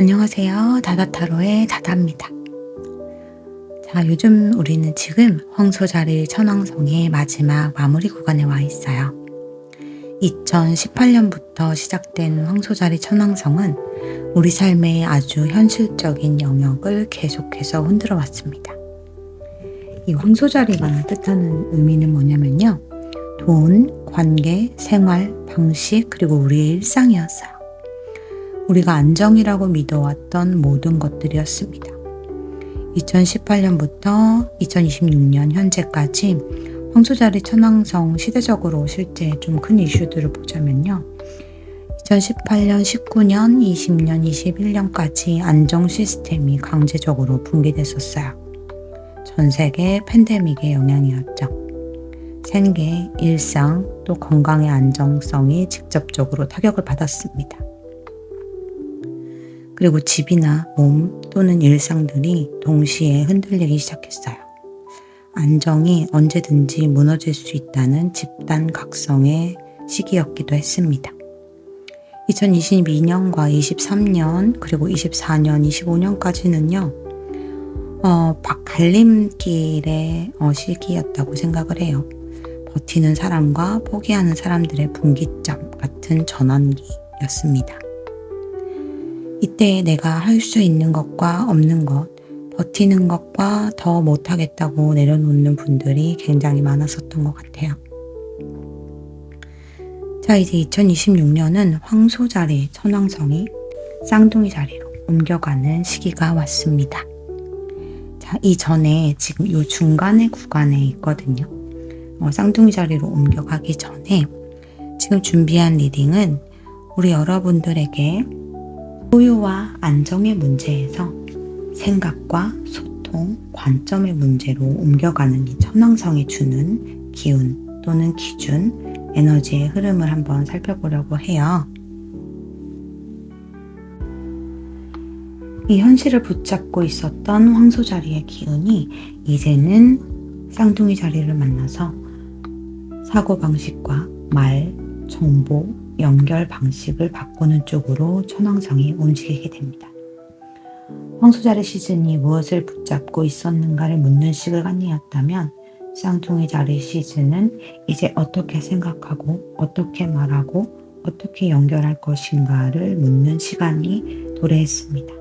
안녕하세요. 다다타로의 다다입니다. 자, 요즘 우리는 지금 황소자리 천왕성의 마지막 마무리 구간에 와 있어요. 2018년부터 시작된 황소자리 천왕성은 우리 삶의 아주 현실적인 영역을 계속해서 흔들어 왔습니다. 이 황소자리가 뜻하는 의미는 뭐냐면요. 돈, 관계, 생활, 방식, 그리고 우리의 일상이었어요. 우리가 안정이라고 믿어왔던 모든 것들이었습니다. 2018년부터 2026년 현재까지 황소자리 천왕성 시대적으로 실제 좀 큰 이슈들을 보자면요. 2018년, 19년, 20년, 21년까지 안정 시스템이 강제적으로 붕괴됐었어요. 전 세계 팬데믹의 영향이었죠. 생계, 일상, 또 건강의 안정성이 직접적으로 타격을 받았습니다. 그리고 집이나 몸 또는 일상들이 동시에 흔들리기 시작했어요. 안정이 언제든지 무너질 수 있다는 집단 각성의 시기였기도 했습니다. 2022년과 23년 그리고 24년, 25년까지는요. 갈림길의 시기였다고 생각을 해요. 버티는 사람과 포기하는 사람들의 분기점 같은 전환기였습니다. 이때 내가 할 수 있는 것과 없는 것, 버티는 것과 더 못하겠다고 내려놓는 분들이 굉장히 많았었던 것 같아요. 자, 이제 2026년은 황소자리 천왕성이 쌍둥이 자리로 옮겨가는 시기가 왔습니다. 자, 이전에 지금 이 중간의 구간에 있거든요. 쌍둥이 자리로 옮겨가기 전에 지금 준비한 리딩은 우리 여러분들에게 소유와 안정의 문제에서 생각과 소통, 관점의 문제로 옮겨가는 이 천왕성이 주는 기운 또는 기준, 에너지의 흐름을 한번 살펴보려고 해요. 이 현실을 붙잡고 있었던 황소자리의 기운이 이제는 쌍둥이 자리를 만나서 사고방식과 말, 정보, 연결 방식을 바꾸는 쪽으로 천왕성이 움직이게 됩니다. 황소자리 시즌이 무엇을 붙잡고 있었는가를 묻는 시간이었다면 쌍둥이 자리 시즌은 이제 어떻게 생각하고 어떻게 말하고 어떻게 연결할 것인가를 묻는 시간이 도래했습니다.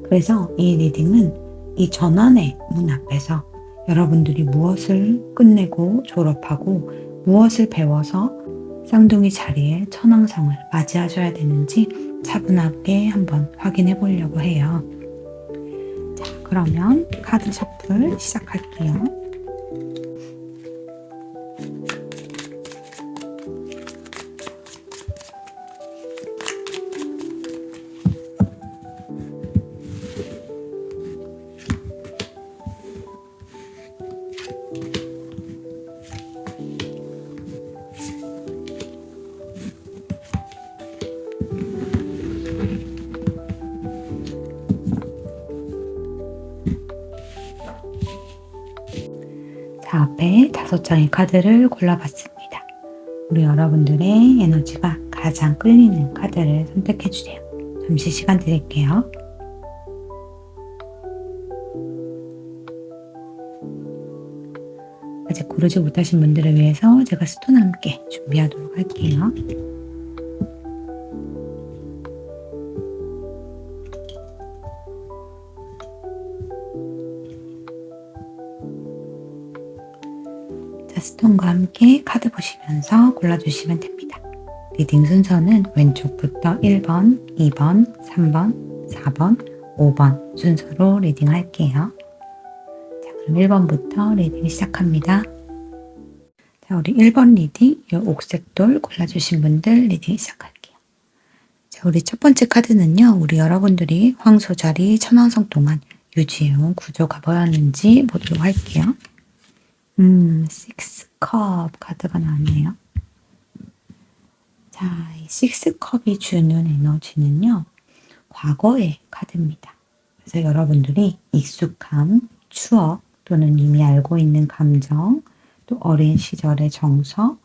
그래서 이 리딩은 이 전환의 문 앞에서 여러분들이 무엇을 끝내고 졸업하고 무엇을 배워서 쌍둥이 자리에 천왕성을 맞이하셔야 되는지 차분하게 한번 확인해 보려고 해요. 자, 그러면 카드 셔플 시작할게요. 자, 앞에 5장의 카드를 골라봤습니다. 우리 여러분들의 에너지가 가장 끌리는 카드를 선택해주세요. 잠시 시간 드릴게요. 아직 고르지 못하신 분들을 위해서 제가 스톤과 함께 준비하도록 할게요. 스톤과 함께 카드 보시면서 골라주시면 됩니다. 리딩 순서는 왼쪽부터 1번, 2번, 3번, 4번, 5번 순서로 리딩 할게요. 자, 그럼 1번부터 리딩 시작합니다. 자, 우리 1번 리딩, 이 옥색돌 골라주신 분들 리딩 시작할게요. 자, 우리 첫 번째 카드는요, 우리 여러분들이 황소자리 천왕성 동안 유지해온 구조가 뭐였는지 보도록 할게요. 6컵 카드가 나왔네요. 자, 이 6컵이 주는 에너지는요, 과거의 카드입니다. 그래서 여러분들이 익숙함, 추억, 또는 이미 알고 있는 감정, 또 어린 시절의 정서,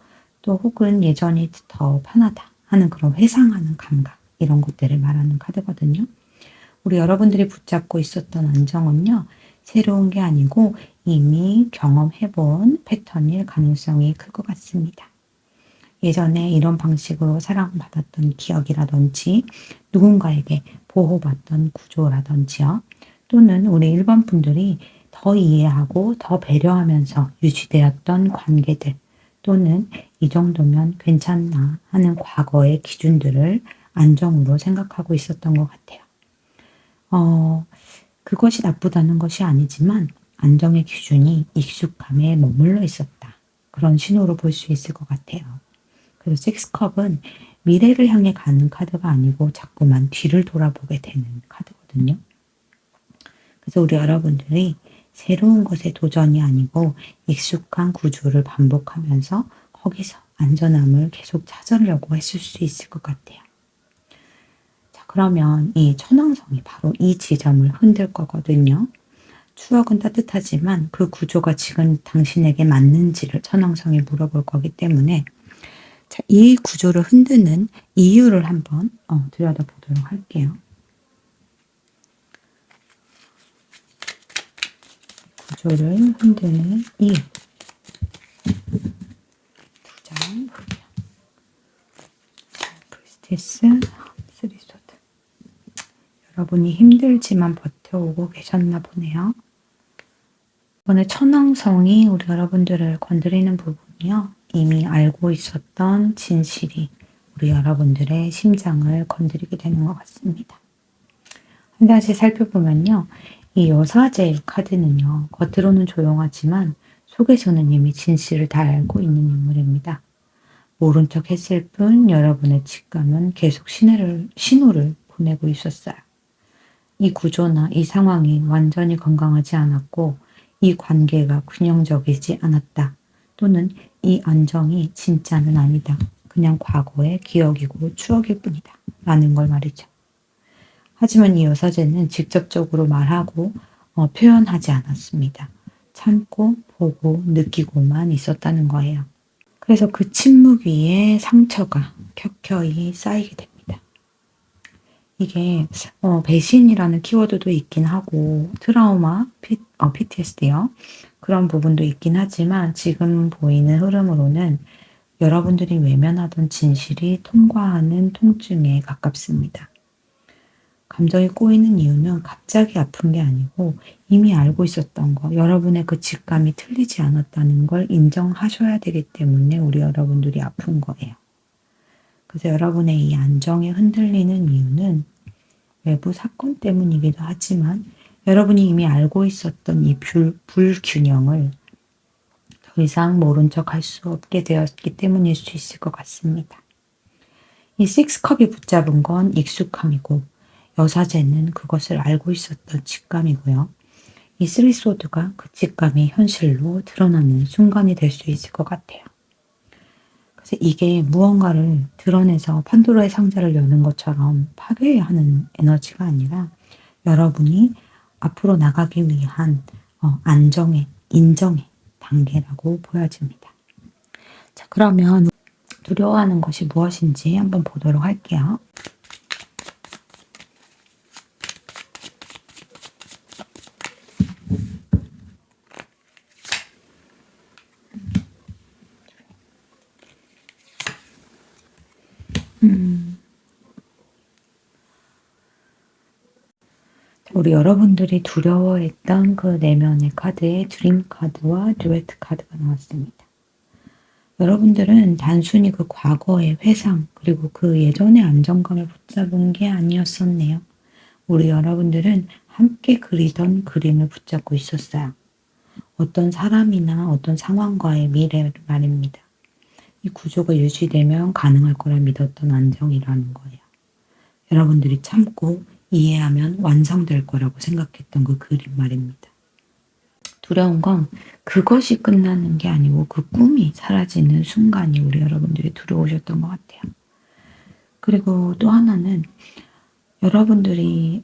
또 혹은 예전이 더 편하다 하는 그런 회상하는 감각, 이런 것들을 말하는 카드거든요. 우리 여러분들이 붙잡고 있었던 안정은요, 새로운 게 아니고 이미 경험해본 패턴일 가능성이 클 것 같습니다. 예전에 이런 방식으로 사랑받았던 기억이라든지 누군가에게 보호받던 구조라든지요. 또는 우리 일반 분들이 더 이해하고 더 배려하면서 유지되었던 관계들 또는 이 정도면 괜찮나 하는 과거의 기준들을 안정으로 생각하고 있었던 것 같아요. 그것이 나쁘다는 것이 아니지만 안정의 기준이 익숙함에 머물러 있었다. 그런 신호로 볼 수 있을 것 같아요. 그래서 식스컵은 미래를 향해 가는 카드가 아니고 자꾸만 뒤를 돌아보게 되는 카드거든요. 그래서 우리 여러분들이 새로운 것에 도전이 아니고 익숙한 구조를 반복하면서 거기서 안전함을 계속 찾으려고 했을 수 있을 것 같아요. 자, 그러면 이 천왕성이 바로 이 지점을 흔들 거거든요. 추억은 따뜻하지만 그 구조가 지금 당신에게 맞는지를 천왕성이 물어볼 거기 때문에 자, 이 구조를 흔드는 이유를 한번 들여다보도록 할게요. 구조를 흔드는 이유. 2장. 프리스티스, 3소드. 여러분이 힘들지만 버텨오고 계셨나 보네요. 이번에 천왕성이 우리 여러분들을 건드리는 부분이요. 이미 알고 있었던 진실이 우리 여러분들의 심장을 건드리게 되는 것 같습니다. 한 가지 살펴보면요. 이 여사제 카드는요. 겉으로는 조용하지만 속에서는 이미 진실을 다 알고 있는 인물입니다. 모른 척 했을 뿐 여러분의 직감은 계속 신호를 보내고 있었어요. 이 구조나 이 상황이 완전히 건강하지 않았고 이 관계가 균형적이지 않았다. 또는 이 안정이 진짜는 아니다. 그냥 과거의 기억이고 추억일 뿐이다. 라는 걸 말이죠. 하지만 이 여사제는 직접적으로 말하고 표현하지 않았습니다. 참고 보고 느끼고만 있었다는 거예요. 그래서 그 침묵 위에 상처가 켜켜이 쌓이게 됩니다. 이게 배신이라는 키워드도 있긴 하고 트라우마, PTSD요. 그런 부분도 있긴 하지만 지금 보이는 흐름으로는 여러분들이 외면하던 진실이 통과하는 통증에 가깝습니다. 감정이 꼬이는 이유는 갑자기 아픈 게 아니고 이미 알고 있었던 거, 여러분의 그 직감이 틀리지 않았다는 걸 인정하셔야 되기 때문에 우리 여러분들이 아픈 거예요. 그래서 여러분의 이 안정이 흔들리는 이유는 외부 사건 때문이기도 하지만 여러분이 이미 알고 있었던 이 불균형을 더 이상 모른 척 할 수 없게 되었기 때문일 수 있을 것 같습니다. 이 식스컵이 붙잡은 건 익숙함이고 여사제는 그것을 알고 있었던 직감이고요. 이 쓰리소드가 그 직감이 현실로 드러나는 순간이 될 수 있을 것 같아요. 그래서 이게 무언가를 드러내서 판도라의 상자를 여는 것처럼 파괴하는 에너지가 아니라 여러분이 앞으로 나가기 위한 안정의, 인정의 단계라고 보여집니다. 자, 그러면 두려워하는 것이 무엇인지 한번 보도록 할게요. 우리 여러분들이 두려워했던 그 내면의 카드에 드림 카드와 듀엣 카드가 나왔습니다. 여러분들은 단순히 그 과거의 회상 그리고 그 예전의 안정감을 붙잡은 게 아니었었네요. 우리 여러분들은 함께 그리던 그림을 붙잡고 있었어요. 어떤 사람이나 어떤 상황과의 미래를 말입니다. 이 구조가 유지되면 가능할 거라 믿었던 안정이라는 거예요. 여러분들이 참고 이해하면 완성될 거라고 생각했던 그 그림 말입니다. 두려운 건 그것이 끝나는 게 아니고 그 꿈이 사라지는 순간이 우리 여러분들이 두려우셨던 것 같아요. 그리고 또 하나는 여러분들이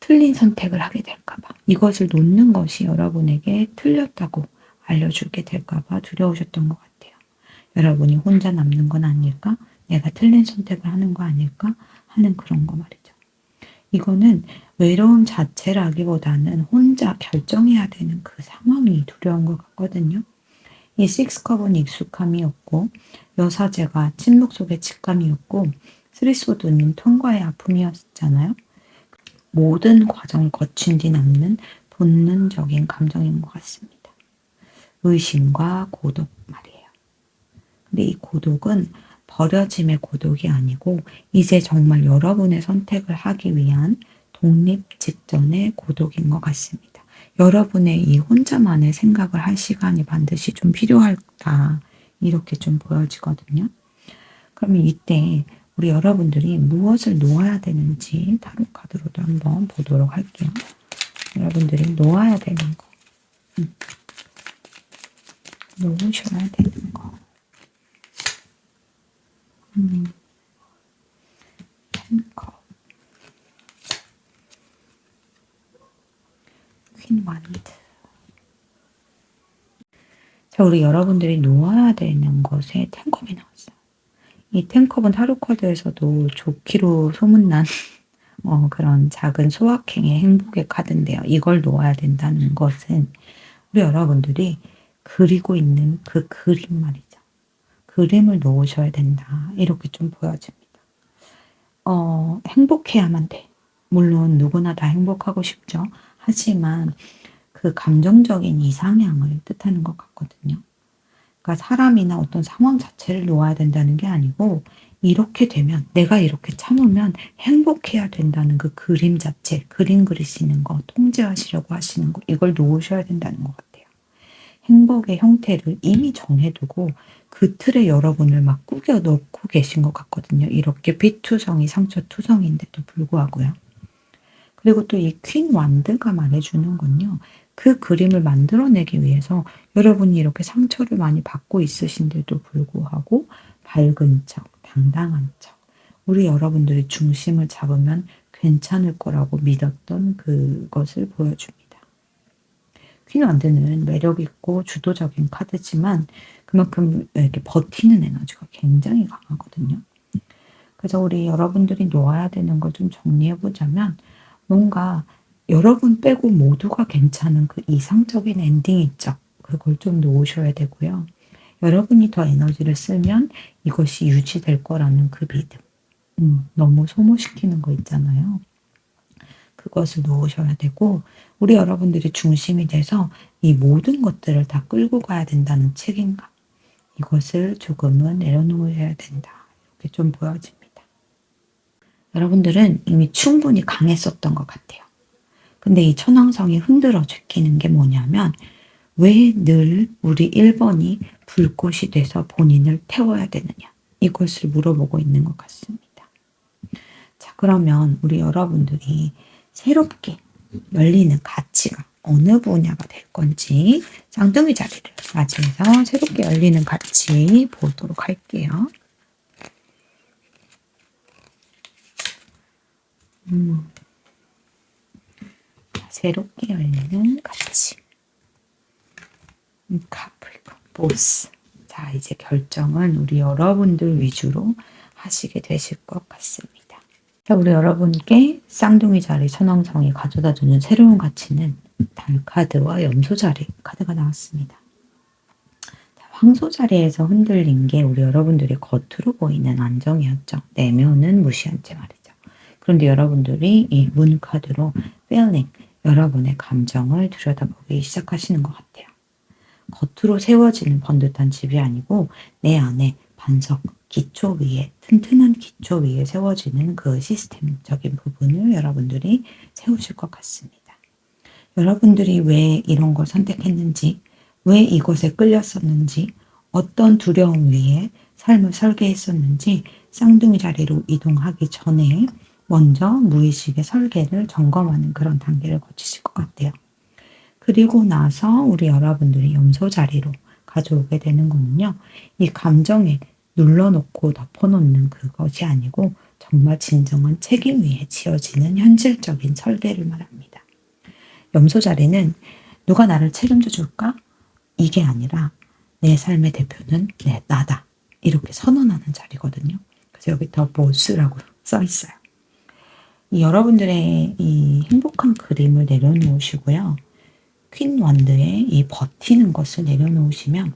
틀린 선택을 하게 될까 봐 이것을 놓는 것이 여러분에게 틀렸다고 알려주게 될까 봐 두려우셨던 것 같아요. 여러분이 혼자 남는 건 아닐까? 내가 틀린 선택을 하는 거 아닐까? 하는 그런 거 말이죠. 이거는 외로움 자체라기보다는 혼자 결정해야 되는 그 상황이 두려운 것 같거든요. 이 식스컵은 익숙함이 없고 여사제가 침묵 속의 직감이었고 스리소드는 통과의 아픔이었잖아요. 모든 과정을 거친 뒤 남는 본능적인 감정인 것 같습니다. 의심과 고독 말이에요. 근데 이 고독은 버려짐의 고독이 아니고 이제 정말 여러분의 선택을 하기 위한 독립 직전의 고독인 것 같습니다. 여러분의 이 혼자만의 생각을 할 시간이 반드시 좀 필요하다. 이렇게 좀 보여지거든요. 그러면 이때 우리 여러분들이 무엇을 놓아야 되는지 타로 카드로도 한번 보도록 할게요. 여러분들이 놓아야 되는 거. 놓으셔야 되는 거. 펜컵. 퀸 완드. 자, 우리 여러분들이 놓아야 되는 것에 텐컵이 나왔어요. 이 텐컵은 타로 카드에서도 좋기로 소문난 그런 작은 소확행의 행복의 카드인데요. 이걸 놓아야 된다는 것은 우리 여러분들이 그리고 있는 그 그림 말이죠. 그림을 놓으셔야 된다. 이렇게 좀 보여집니다. 행복해야만 돼. 물론 누구나 다 행복하고 싶죠. 하지만 그 감정적인 이상향을 뜻하는 것 같거든요. 그러니까 사람이나 어떤 상황 자체를 놓아야 된다는 게 아니고 이렇게 되면 내가 이렇게 참으면 행복해야 된다는 그 그림 자체, 그림 그리시는 거, 통제하시려고 하시는 거 이걸 놓으셔야 된다는 것 같아요. 행복의 형태를 이미 정해두고 그 틀에 여러분을 막 꾸겨 넣고 계신 것 같거든요. 이렇게 빛투성이 상처투성인데도 불구하고요. 그리고 또 이 퀸 완드가 말해주는 건요. 그 그림을 만들어내기 위해서 여러분이 이렇게 상처를 많이 받고 있으신데도 불구하고 밝은 척, 당당한 척, 우리 여러분들이 중심을 잡으면 괜찮을 거라고 믿었던 그것을 보여줍니다. 퀸 완드는 매력 있고 주도적인 카드지만 그만큼 이렇게 버티는 에너지가 굉장히 강하거든요. 그래서 우리 여러분들이 놓아야 되는 걸 좀 정리해 보자면 뭔가 여러분 빼고 모두가 괜찮은 그 이상적인 엔딩 있죠. 그걸 좀 놓으셔야 되고요. 여러분이 더 에너지를 쓰면 이것이 유지될 거라는 그 믿음. 너무 소모시키는 거 있잖아요. 그것을 놓으셔야 되고 우리 여러분들이 중심이 돼서 이 모든 것들을 다 끌고 가야 된다는 책임감. 이것을 조금은 내려놓아야 된다. 이렇게 좀 보여집니다. 여러분들은 이미 충분히 강했었던 것 같아요. 근데 이 천왕성이 흔들어 제끼는 게 뭐냐면 왜 늘 우리 1번이 불꽃이 돼서 본인을 태워야 되느냐 이것을 물어보고 있는 것 같습니다. 자, 그러면 우리 여러분들이 새롭게 열리는 가치가 어느 분야가 될 건지 쌍둥이 자리를 맞이해서 새롭게 열리는 가치 보도록 할게요. 새롭게 열리는 가치. 카프리콘, 보스. 자, 이제 결정은 우리 여러분들 위주로 하시게 되실 것 같습니다. 자, 우리 여러분께 쌍둥이 자리 천왕성이 가져다주는 새로운 가치는 달 카드와 염소 자리 카드가 나왔습니다. 자, 황소 자리에서 흔들린 게 우리 여러분들이 겉으로 보이는 안정이었죠. 내면은 무시한 채 말이죠. 그런데 여러분들이 이 문 카드로 feeling, 여러분의 감정을 들여다보기 시작하시는 것 같아요. 겉으로 세워지는 번듯한 집이 아니고 내 안에 반석, 기초 위에, 튼튼한 기초 위에 세워지는 그 시스템적인 부분을 여러분들이 세우실 것 같습니다. 여러분들이 왜 이런 걸 선택했는지, 왜 이것에 끌렸었는지, 어떤 두려움 위에 삶을 설계했었는지 쌍둥이 자리로 이동하기 전에 먼저 무의식의 설계를 점검하는 그런 단계를 거치실 것 같아요. 그리고 나서 우리 여러분들이 염소 자리로 가져오게 되는 거는요. 이 감정에 눌러놓고 덮어놓는 그것이 아니고 정말 진정한 책임 위에 지어지는 현실적인 설계를 말합니다. 염소 자리는 누가 나를 책임져 줄까? 이게 아니라 내 삶의 대표는 나다. 이렇게 선언하는 자리거든요. 그래서 여기 더 보스라고 써 있어요. 여러분들의 이 행복한 그림을 내려놓으시고요. 퀸 원드의 이 버티는 것을 내려놓으시면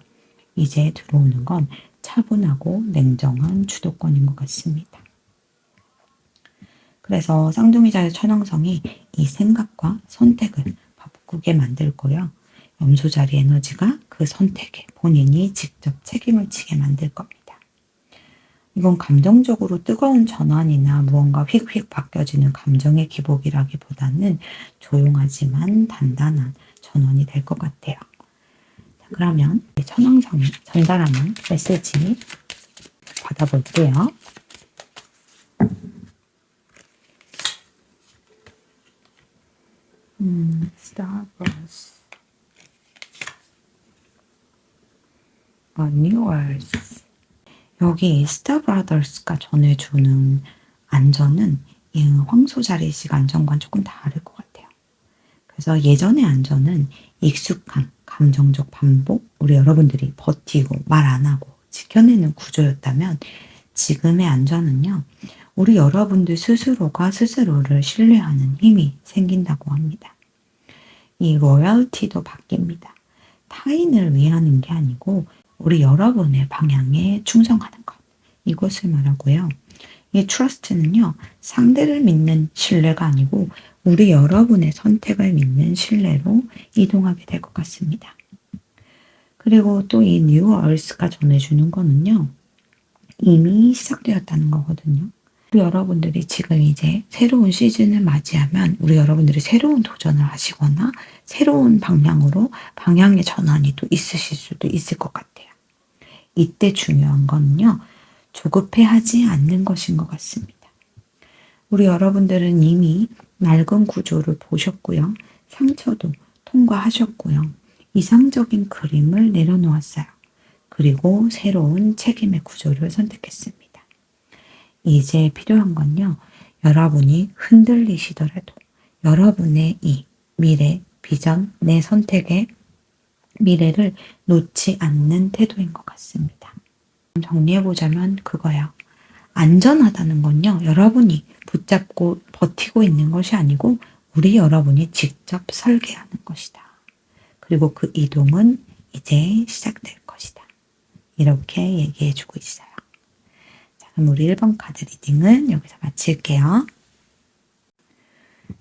이제 들어오는 건 차분하고 냉정한 주도권인 것 같습니다. 그래서 쌍둥이자의 천왕성이 이 생각과 선택을 바꾸게 만들고요. 염소자리 에너지가 그 선택에 본인이 직접 책임을 지게 만들 겁니다. 이건 감정적으로 뜨거운 전환이나 무언가 휙휙 바뀌어지는 감정의 기복이라기보다는 조용하지만 단단한 전환이 될 것 같아요. 자, 그러면 천왕성이 전달하는 메시지 받아볼게요. Starburst, New Earth. 여기 스타브라더스가 전해주는 안전은 이 황소자리식 안전과는 조금 다를 것 같아요. 그래서 예전의 안전은 익숙한 감정적 반복, 우리 여러분들이 버티고 말 안 하고 지켜내는 구조였다면 지금의 안전은요. 우리 여러분들 스스로가 스스로를 신뢰하는 힘이 생긴다고 합니다. 이 로열티도 바뀝니다. 타인을 위하는 게 아니고 우리 여러분의 방향에 충성하는 것. 이것을 말하고요. 이 트러스트는요. 상대를 믿는 신뢰가 아니고 우리 여러분의 선택을 믿는 신뢰로 이동하게 될 것 같습니다. 그리고 또 이 뉴 얼스가 전해주는 거는요. 이미 시작되었다는 거거든요. 우리 여러분들이 지금 이제 새로운 시즌을 맞이하면 우리 여러분들이 새로운 도전을 하시거나 새로운 방향의 전환이 또 있으실 수도 있을 것 같아요. 이때 중요한 거는요. 조급해하지 않는 것인 것 같습니다. 우리 여러분들은 이미 낡은 구조를 보셨고요. 상처도 통과하셨고요. 이상적인 그림을 내려놓았어요. 그리고 새로운 책임의 구조를 선택했습니다. 이제 필요한 건요. 여러분이 흔들리시더라도 여러분의 이 미래, 비전, 내 선택의 미래를 놓지 않는 태도인 것 같습니다. 정리해보자면 그거예요. 안전하다는 건요. 여러분이 붙잡고 버티고 있는 것이 아니고 우리 여러분이 직접 설계하는 것이다. 그리고 그 이동은 이제 시작될 것이다. 이렇게 얘기해주고 있어요. 자, 그럼 우리 1번 카드 리딩은 여기서 마칠게요.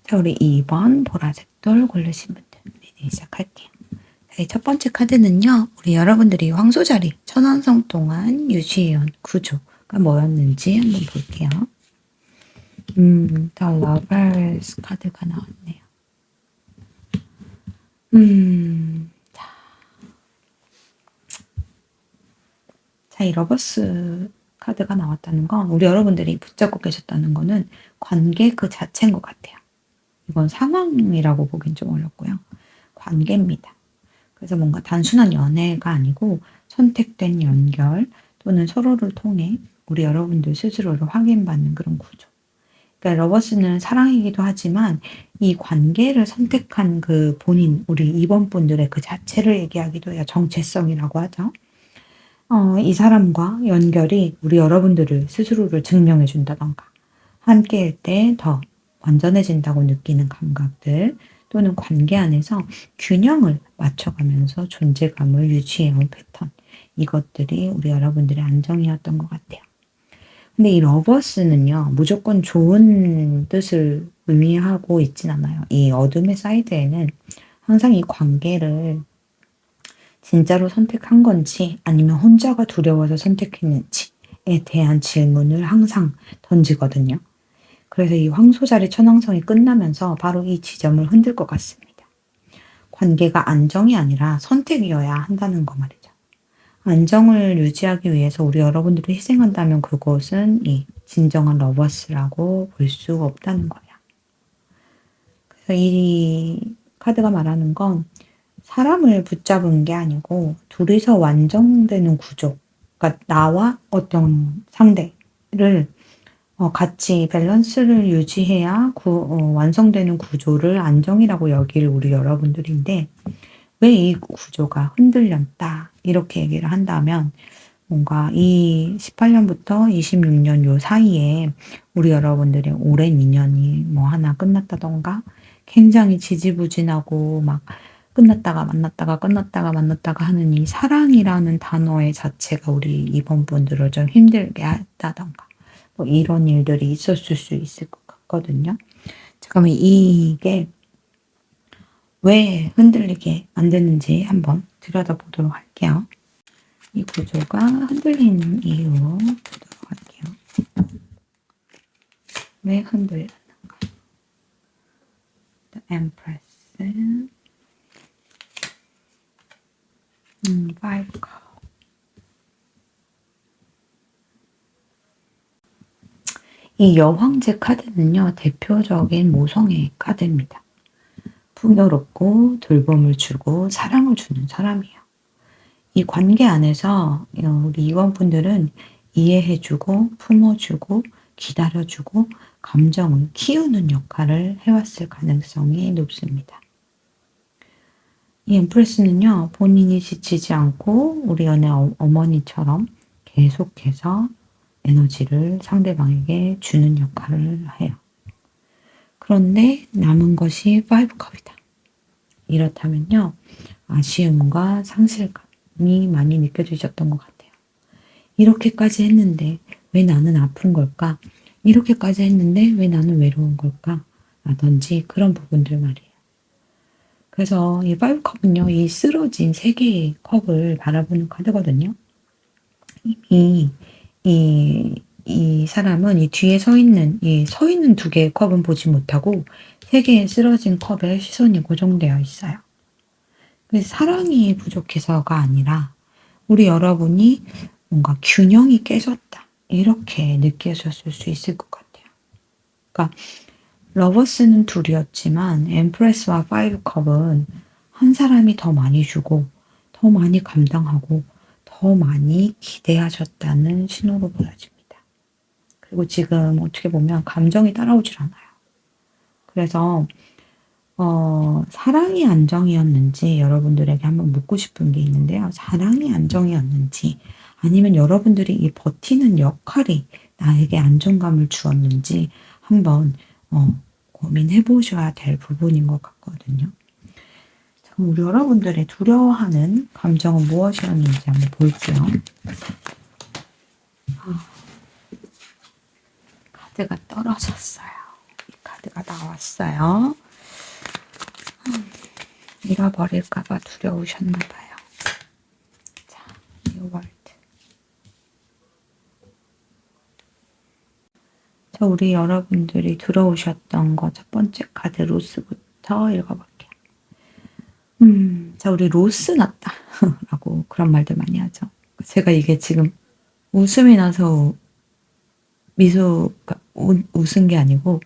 자, 우리 2번 보라색 돌 고르신 분들 리딩 시작할게요. 첫 번째 카드는요. 우리 여러분들이 황소자리 천왕성 동안 유지해온 구조가 뭐였는지 한번 볼게요. The Lovers 카드가 나왔네요. 자, 이 러버스 카드가 나왔다는 건 우리 여러분들이 붙잡고 계셨다는 거는 관계 그 자체인 것 같아요. 이건 상황이라고 보긴 좀 어렵고요. 관계입니다. 그래서 뭔가 단순한 연애가 아니고 선택된 연결 또는 서로를 통해 우리 여러분들 스스로를 확인받는 그런 구조. 그러니까 러버스는 사랑이기도 하지만 이 관계를 선택한 그 본인, 우리 2번 분들의 그 자체를 얘기하기도 해요. 정체성이라고 하죠. 이 사람과 연결이 우리 여러분들을 스스로를 증명해 준다던가 함께일 때 더 완전해진다고 느끼는 감각들 또는 관계 안에서 균형을 맞춰가면서 존재감을 유지해온 패턴 이것들이 우리 여러분들의 안정이었던 것 같아요. 근데 이 러버스는요 무조건 좋은 뜻을 의미하고 있진 않아요. 이 어둠의 사이드에는 항상 이 관계를 진짜로 선택한 건지 아니면 혼자가 두려워서 선택했는지에 대한 질문을 항상 던지거든요. 그래서 이 황소자리 천왕성이 끝나면서 바로 이 지점을 흔들 것 같습니다. 관계가 안정이 아니라 선택이어야 한다는 거 말이죠. 안정을 유지하기 위해서 우리 여러분들이 희생한다면 그것은 이 진정한 러버스라고 볼 수 없다는 거예요. 그래서 이 카드가 말하는 건 사람을 붙잡은 게 아니고 둘이서 완성되는 구조, 그러니까 나와 어떤 상대를 같이 밸런스를 유지해야 완성되는 구조를 안정이라고 여길 우리 여러분들인데 왜 이 구조가 흔들렸다 이렇게 얘기를 한다면 뭔가 이 18년부터 26년 요 사이에 우리 여러분들의 오랜 인연이 뭐 하나 끝났다던가 굉장히 지지부진하고 막 끝났다가 만났다가 끝났다가 만났다가 하는 이 사랑이라는 단어의 자체가 우리 이번 분들을 좀 힘들게 했다던가 뭐 이런 일들이 있었을 수 있을 것 같거든요. 잠깐만 이게 왜 흔들리게 만드는지 한번 들여다보도록 할게요. 이 구조가 흔들리는 이유 보도록 할게요. 왜 흔들렸는가? The Empress, Five Cup. 이 여황제 카드는요, 대표적인 모성의 카드입니다. 풍요롭고 돌봄을 주고 사랑을 주는 사람이에요. 이 관계 안에서 우리 이원분들은 이해해주고 품어주고 기다려주고 감정을 키우는 역할을 해왔을 가능성이 높습니다. 이 엠프레스는요, 본인이 지치지 않고 우리 연애 어머니처럼 계속해서 에너지를 상대방에게 주는 역할을 해요. 그런데 남은 것이 5컵이다. 이렇다면요, 아쉬움과 상실감이 많이 느껴지셨던 것 같아요. 이렇게까지 했는데 왜 나는 아픈 걸까? 이렇게까지 했는데 왜 나는 외로운 걸까? 라든지 그런 부분들 말이에요. 그래서 이 5컵은요, 이 쓰러진 세 개의 컵을 바라보는 카드거든요. 이미 이 사람은 이 뒤에 서 있는 두 개의 컵은 보지 못하고 세 개의 쓰러진 컵에 시선이 고정되어 있어요. 사랑이 부족해서가 아니라 우리 여러분이 뭔가 균형이 깨졌다. 이렇게 느끼셨을 수 있을 것 같아요. 그러니까 러버스는 둘이었지만 엠프레스와 5컵은 한 사람이 더 많이 주고 더 많이 감당하고 더 많이 기대하셨다는 신호로 보여집니다. 그리고 지금 어떻게 보면 감정이 따라오질 않아요. 그래서 사랑이 안정이었는지 여러분들에게 한번 묻고 싶은 게 있는데요. 사랑이 안정이었는지 아니면 여러분들이 이 버티는 역할이 나에게 안정감을 주었는지 한번 고민해 보셔야 될 부분인 것 같거든요. 그럼 우리 여러분들의 두려워하는 감정은 무엇이었는지 한번 볼게요. 카드가 떨어졌어요. 이 카드가 나왔어요. 잃어버릴까봐 두려우셨나봐요. 자, New World. 자, 우리 여러분들이 들어오셨던 거 첫 번째 카드 로스부터 읽어볼게요. 자, 우리 로스 났다. 라고 그런 말들 많이 하죠. 제가 이게 지금 웃음이 나서 미소가 웃은 게 아니고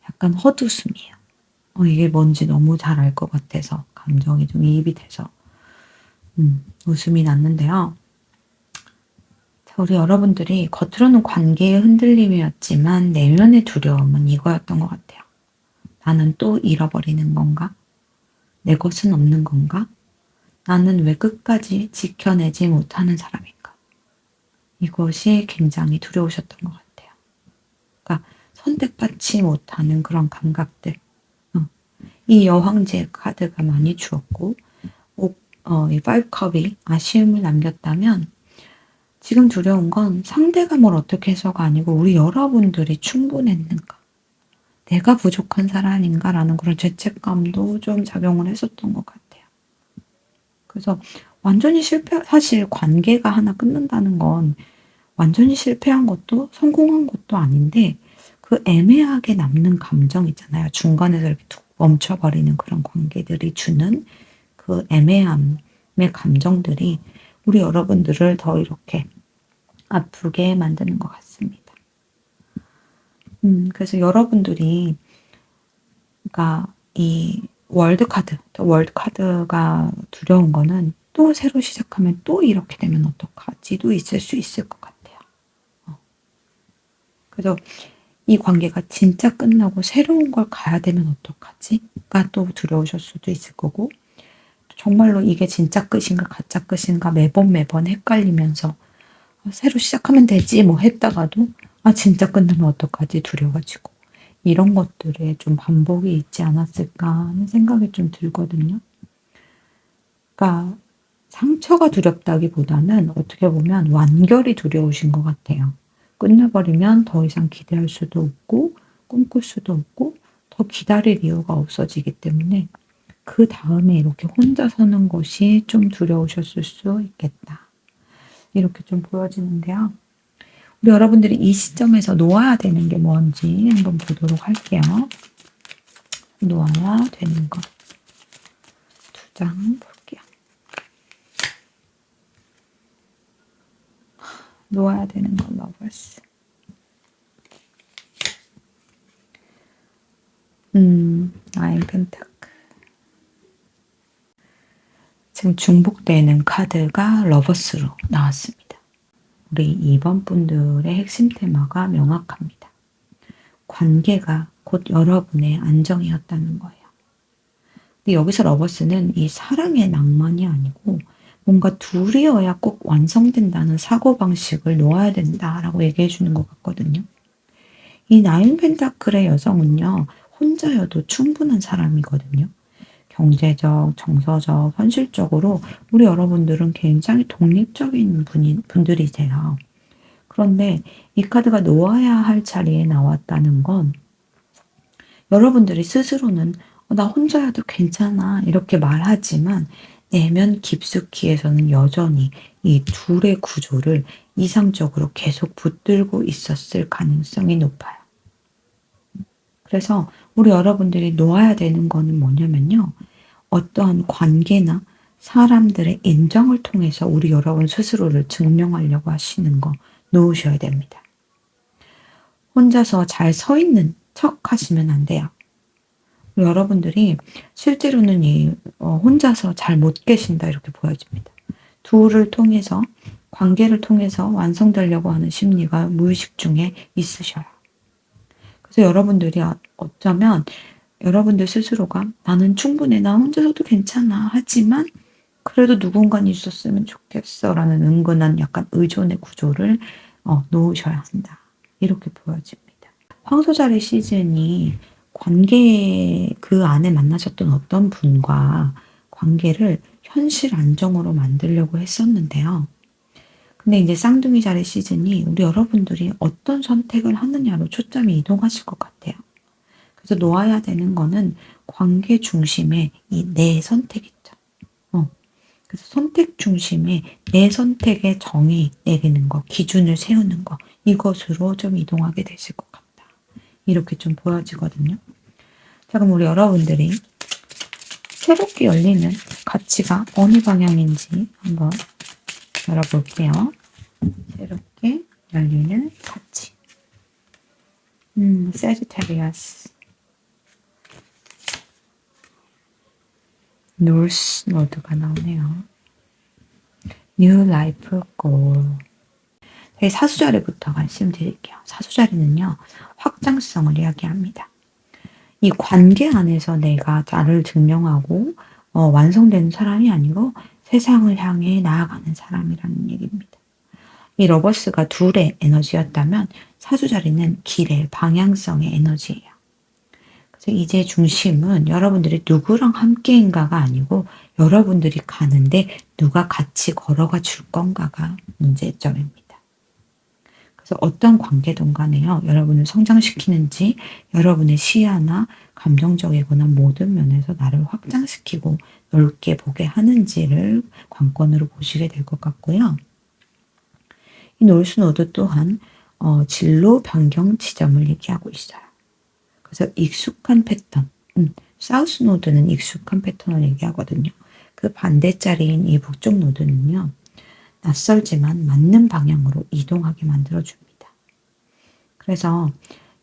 약간 헛웃음이에요. 이게 뭔지 너무 잘 알 것 같아서 감정이 좀 이입이 돼서 웃음이 났는데요. 자, 우리 여러분들이 겉으로는 관계의 흔들림이었지만 내면의 두려움은 이거였던 것 같아요. 나는 또 잃어버리는 건가? 내 것은 없는 건가? 나는 왜 끝까지 지켜내지 못하는 사람인가? 이것이 굉장히 두려우셨던 것 같아요. 그러니까 선택받지 못하는 그런 감각들. 이 여황제 카드가 많이 주었고 이 5컵이 아쉬움을 남겼다면 지금 두려운 건 상대가 뭘 어떻게 해서가 아니고 우리 여러분들이 충분했는가? 내가 부족한 사람인가? 라는 그런 죄책감도 좀 작용을 했었던 것 같아요. 그래서 완전히 사실 관계가 하나 끝난다는 건 완전히 실패한 것도 성공한 것도 아닌데 그 애매하게 남는 감정 있잖아요. 중간에서 이렇게 툭 멈춰버리는 그런 관계들이 주는 그 애매함의 감정들이 우리 여러분들을 더 이렇게 아프게 만드는 것 같습니다. 그래서 여러분들이 그러니까 이 월드 카드가 두려운 거는 또 새로 시작하면 또 이렇게 되면 어떡하지도 있을 수 있을 것 같아요. 그래서 이 관계가 진짜 끝나고 새로운 걸 가야 되면 어떡하지?가 또 두려우실 수도 있을 거고 정말로 이게 진짜 끝인가 가짜 끝인가 매번 헷갈리면서 새로 시작하면 되지 뭐 했다가도 진짜 끝나면 어떡하지 두려워가지고 이런 것들에 좀 반복이 있지 않았을까 하는 생각이 좀 들거든요. 그러니까 상처가 두렵다기보다는 어떻게 보면 완결이 두려우신 것 같아요. 끝나버리면 더 이상 기대할 수도 없고 꿈꿀 수도 없고 더 기다릴 이유가 없어지기 때문에 그 다음에 이렇게 혼자 서는 것이 좀 두려우셨을 수 있겠다. 이렇게 좀 보여지는데요. 우리 여러분들이 이 시점에서 놓아야 되는 게 뭔지 한번 보도록 할게요. 놓아야 되는 것. 2장 볼게요. 놓아야 되는 건 러버스. 나인 펜타클. 지금 중복되는 카드가 러버스로 나왔습니다. 우리 2번 분들의 핵심 테마가 명확합니다. 관계가 곧 여러분의 안정이었다는 거예요. 근데 여기서 러버스는 이 사랑의 낭만이 아니고 뭔가 둘이어야 꼭 완성된다는 사고방식을 놓아야 된다라고 얘기해 주는 것 같거든요. 이 나인 펜타클의 여성은요, 혼자여도 충분한 사람이거든요. 경제적, 정서적, 현실적으로 우리 여러분들은 굉장히 독립적인 분들이세요. 그런데 이 카드가 놓아야 할 자리에 나왔다는 건 여러분들이 스스로는 나 혼자여도 괜찮아 이렇게 말하지만 내면 깊숙이에서는 여전히 이 둘의 구조를 이상적으로 계속 붙들고 있었을 가능성이 높아요. 그래서 우리 여러분들이 놓아야 되는 거는 뭐냐면요. 어떠한 관계나 사람들의 인정을 통해서 우리 여러분 스스로를 증명하려고 하시는 거 놓으셔야 됩니다. 혼자서 잘 서 있는 척 하시면 안 돼요. 여러분들이 실제로는 혼자서 잘 못 계신다 이렇게 보여집니다. 둘을 통해서 관계를 통해서 완성되려고 하는 심리가 무의식 중에 있으셔요. 그래서 여러분들이 어쩌면 여러분들 스스로가 나는 충분해, 나 혼자서도 괜찮아 하지만 그래도 누군가 있었으면 좋겠어 라는 은근한 약간 의존의 구조를 놓으셔야 한다. 이렇게 보여집니다. 황소자리 시즌이 관계 그 안에 만나셨던 어떤 분과 관계를 현실 안정으로 만들려고 했었는데요. 근데 이제 쌍둥이 자리 시즌이 우리 여러분들이 어떤 선택을 하느냐로 초점이 이동하실 것 같아요. 그래서 놓아야 되는 거는 관계 중심의 이 내 선택 있죠. 그래서 선택 중심의 내 선택에 정의 내리는 거, 기준을 세우는 거, 이것으로 좀 이동하게 되실 것 같다. 이렇게 좀 보여지거든요. 자, 그럼 우리 여러분들이 새롭게 열리는 가치가 어느 방향인지 한번 열어볼게요. 새롭게 열리는 가치. 세지테리아스. 노스 노드가 나오네요. New Life Goal. 사수자리부터 말씀드릴게요. 사수자리는요, 확장성을 이야기합니다. 이 관계 안에서 내가 나를 증명하고 완성되는 사람이 아니고 세상을 향해 나아가는 사람이라는 얘기입니다. 이 러버스가 둘의 에너지였다면 사주자리는 길의 방향성의 에너지예요. 그래서 이제 중심은 여러분들이 누구랑 함께인가가 아니고 여러분들이 가는데 누가 같이 걸어가 줄 건가가 문제점입니다. 그래서 어떤 관계든 간에요. 여러분을 성장시키는지 여러분의 시야나 감정적이거나 모든 면에서 나를 확장시키고 넓게 보게 하는지를 관건으로 보시게 될 것 같고요. 이 놀수노드 또한 진로 변경 지점을 얘기하고 있어요. 그래서 익숙한 패턴, 사우스 노드는 익숙한 패턴을 얘기하거든요. 그 반대자리인 이 북쪽 노드는요. 낯설지만 맞는 방향으로 이동하게 만들어줍니다. 그래서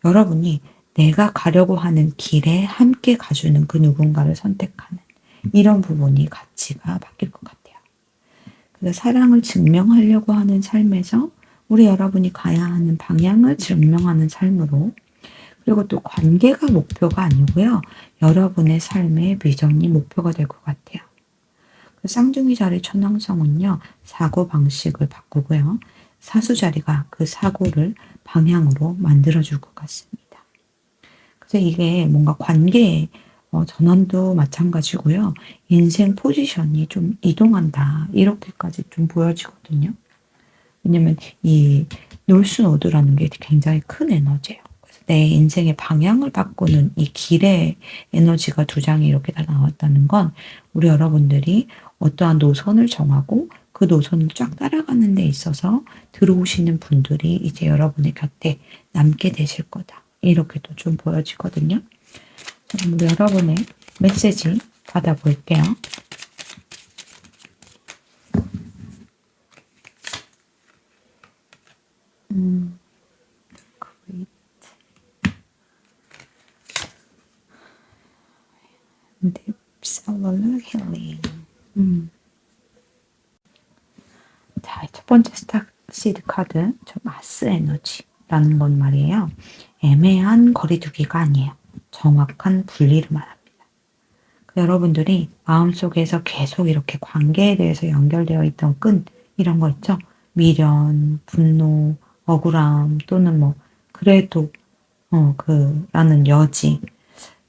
여러분이 내가 가려고 하는 길에 함께 가주는 그 누군가를 선택하는 이런 부분이 가치가 바뀔 것 같아요. 그래서 사랑을 증명하려고 하는 삶에서 우리 여러분이 가야 하는 방향을 증명하는 삶으로, 그리고 또 관계가 목표가 아니고요. 여러분의 삶의 비전이 목표가 될 것 같아요. 쌍둥이 자리 천왕성은요. 사고방식을 바꾸고요. 사수 자리가 그 사고를 방향으로 만들어줄 것 같습니다. 그래서 이게 뭔가 관계의 전환도 마찬가지고요. 인생 포지션이 좀 이동한다. 이렇게까지 좀 보여지거든요. 왜냐면 이 놀스 노드라는 게 굉장히 큰 에너지예요. 그래서 내 인생의 방향을 바꾸는 이 길의 에너지가 두 장이 이렇게 다 나왔다는 건 우리 여러분들이 어떠한 노선을 정하고 그 노선을 쫙 따라가는 데 있어서 들어오시는 분들이 이제 여러분의 곁에 남게 되실 거다. 이렇게도 좀 보여지거든요. 그럼 우리 여러분의 메시지 받아볼게요. Deep cellular healing. 자, 첫 번째 스타시드 카드, 저 마스 에너지라는 건 말이에요. 애매한 거리두기가 아니에요. 정확한 분리를 말합니다. 여러분들이 마음속에서 계속 이렇게 관계에 대해서 연결되어 있던 끈, 이런 거 있죠? 미련, 분노, 억울함, 또는 뭐, 그래도, 라는 여지,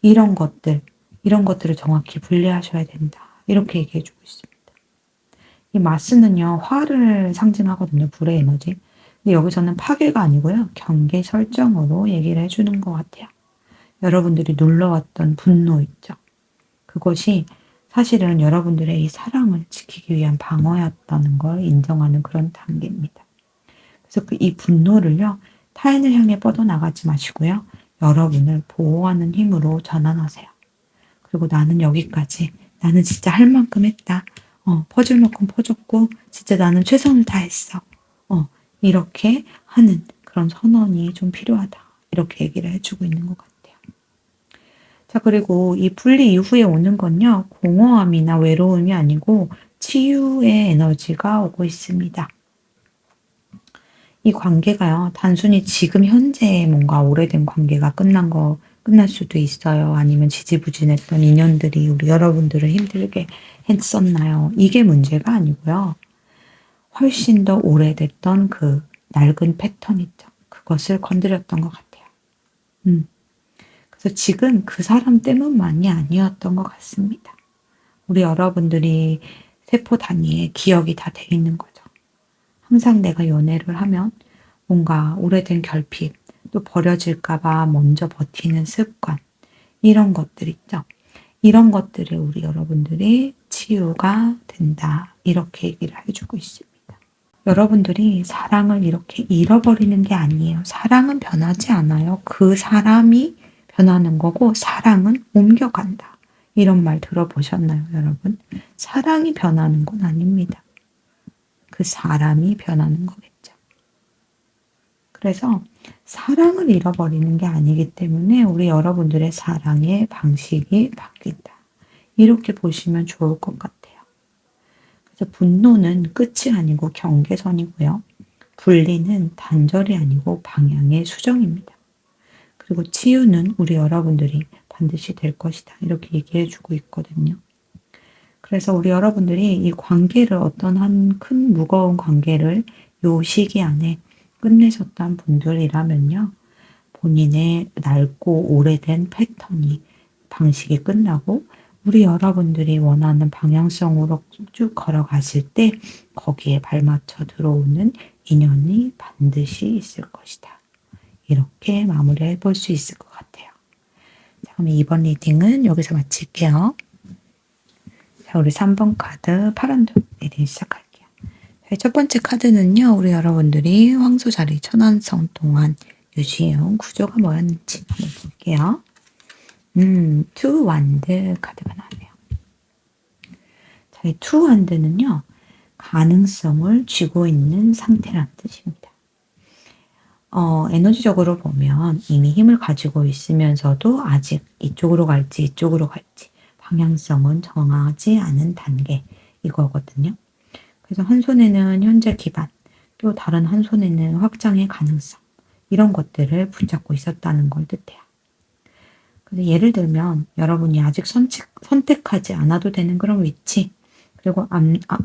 이런 것들을 정확히 분리하셔야 된다. 이렇게 얘기해 주고 있습니다. 이 마스는요, 화를 상징하거든요. 불의 에너지. 근데 여기서는 파괴가 아니고요. 경계 설정으로 얘기를 해주는 것 같아요. 여러분들이 눌러왔던 분노 있죠. 그것이 사실은 여러분들의 이 사랑을 지키기 위한 방어였다는 걸 인정하는 그런 단계입니다. 그래서 이 분노를요, 타인을 향해 뻗어나가지 마시고요. 여러분을 보호하는 힘으로 전환하세요. 그리고 나는 여기까지, 나는 진짜 할 만큼 했다. 퍼줄 만큼 퍼줬고, 진짜 나는 최선을 다했어. 이렇게 하는 그런 선언이 좀 필요하다. 이렇게 얘기를 해주고 있는 것 같아요. 자, 그리고 이 분리 이후에 오는 건요, 공허함이나 외로움이 아니고 치유의 에너지가 오고 있습니다. 이 관계가요, 단순히 지금 현재 뭔가 오래된 관계가 끝날 수도 있어요. 아니면 지지부진했던 인연들이 우리 여러분들을 힘들게 했었나요? 이게 문제가 아니고요. 훨씬 더 오래됐던 그 낡은 패턴 있죠. 그것을 건드렸던 것 같아요. 그래서 지금 그 사람 때문만이 아니었던 것 같습니다. 우리 여러분들이 세포 단위에 기억이 다 돼 있는 거죠. 항상 내가 연애를 하면 뭔가 오래된 결핍, 또 버려질까봐 먼저 버티는 습관, 이런 것들 있죠. 이런 것들에 우리 여러분들이 치유가 된다. 이렇게 얘기를 해주고 있습니다. 여러분들이 사랑을 이렇게 잃어버리는 게 아니에요. 사랑은 변하지 않아요. 그 사람이 변하는 거고 사랑은 옮겨간다. 이런 말 들어보셨나요, 여러분? 사랑이 변하는 건 아닙니다. 그 사람이 변하는 거겠죠. 그래서 사랑을 잃어버리는 게 아니기 때문에 우리 여러분들의 사랑의 방식이 바뀐다. 이렇게 보시면 좋을 것 같아요. 그래서 분노는 끝이 아니고 경계선이고요. 분리는 단절이 아니고 방향의 수정입니다. 그리고 치유는 우리 여러분들이 반드시 될 것이다. 이렇게 얘기해 주고 있거든요. 그래서 우리 여러분들이 이 관계를 어떤 한 큰 무거운 관계를 요 시기 안에 끝내셨던 분들이라면요. 본인의 낡고 오래된 패턴이 방식이 끝나고 우리 여러분들이 원하는 방향성으로 쭉 걸어가실 때 거기에 발맞춰 들어오는 인연이 반드시 있을 것이다. 이렇게 마무리해 볼 수 있을 것 같아요. 자, 그럼 이번 리딩은 여기서 마칠게요. 자, 우리 3번 카드 파란돌 리딩 시작할게요. 자, 첫 번째 카드는요. 우리 여러분들이 황소 자리 천안성 동안 유지해온 구조가 뭐였는지 한번 볼게요. 투 완드 카드가 나왔네요. 자, 이 투 완드는요. 가능성을 쥐고 있는 상태라는 뜻입니다. 에너지적으로 보면 이미 힘을 가지고 있으면서도 아직 이쪽으로 갈지 이쪽으로 갈지 방향성은 정하지 않은 단계 이거거든요. 그래서 한 손에는 현재 기반, 또 다른 한 손에는 확장의 가능성 이런 것들을 붙잡고 있었다는 걸 뜻해요. 그래서 예를 들면 여러분이 아직 선택하지 않아도 되는 그런 위치, 그리고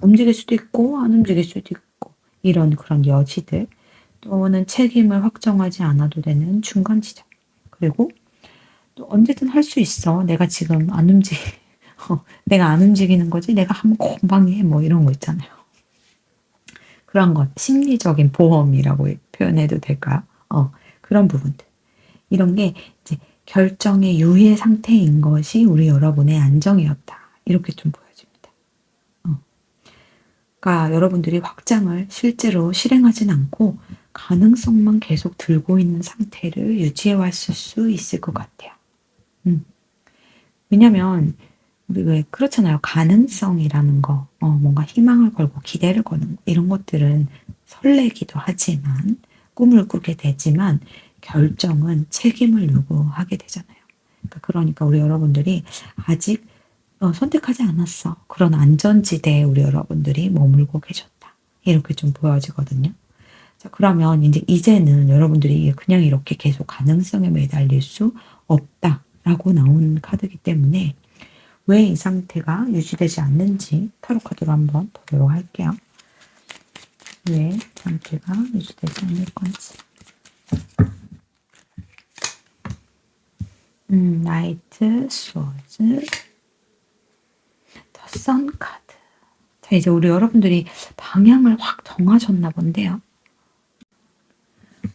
움직일 수도 있고 안 움직일 수도 있고 이런 그런 여지들, 또는 책임을 확정하지 않아도 되는 중간 지점. 그리고 또 언제든 할 수 있어. 내가 지금 안 내가 안 움직이는 거지. 내가 하면 금방 해. 뭐 이런 거 있잖아요. 그런 것, 심리적인 보험이라고 표현해도 될까요? 그런 부분들. 이런 게 이제 결정의 유예 상태인 것이 우리 여러분의 안정이었다. 이렇게 좀 보여집니다. 그러니까 여러분들이 확장을 실제로 실행하진 않고 가능성만 계속 들고 있는 상태를 유지해 왔을 수 있을 것 같아요. 왜냐면 우리 왜 그렇잖아요. 가능성이라는 거, 뭔가 희망을 걸고 기대를 거는 이런 것들은 설레기도 하지만 꿈을 꾸게 되지만 결정은 책임을 요구하게 되잖아요. 그러니까 우리 여러분들이 아직 선택하지 않았어. 그런 안전지대에 우리 여러분들이 머물고 계셨다. 이렇게 좀 보여지거든요. 자, 그러면 이제는 여러분들이 그냥 이렇게 계속 가능성에 매달릴 수 없다라고 나온 카드이기 때문에 왜 이 상태가 유지되지 않는지 타로 카드로 한번 보도록 할게요. 왜 이 상태가 유지되지 않을 건지. 나이트, 스워즈, 더 선 카드. 자, 이제 우리 여러분들이 방향을 확 정하셨나 본데요.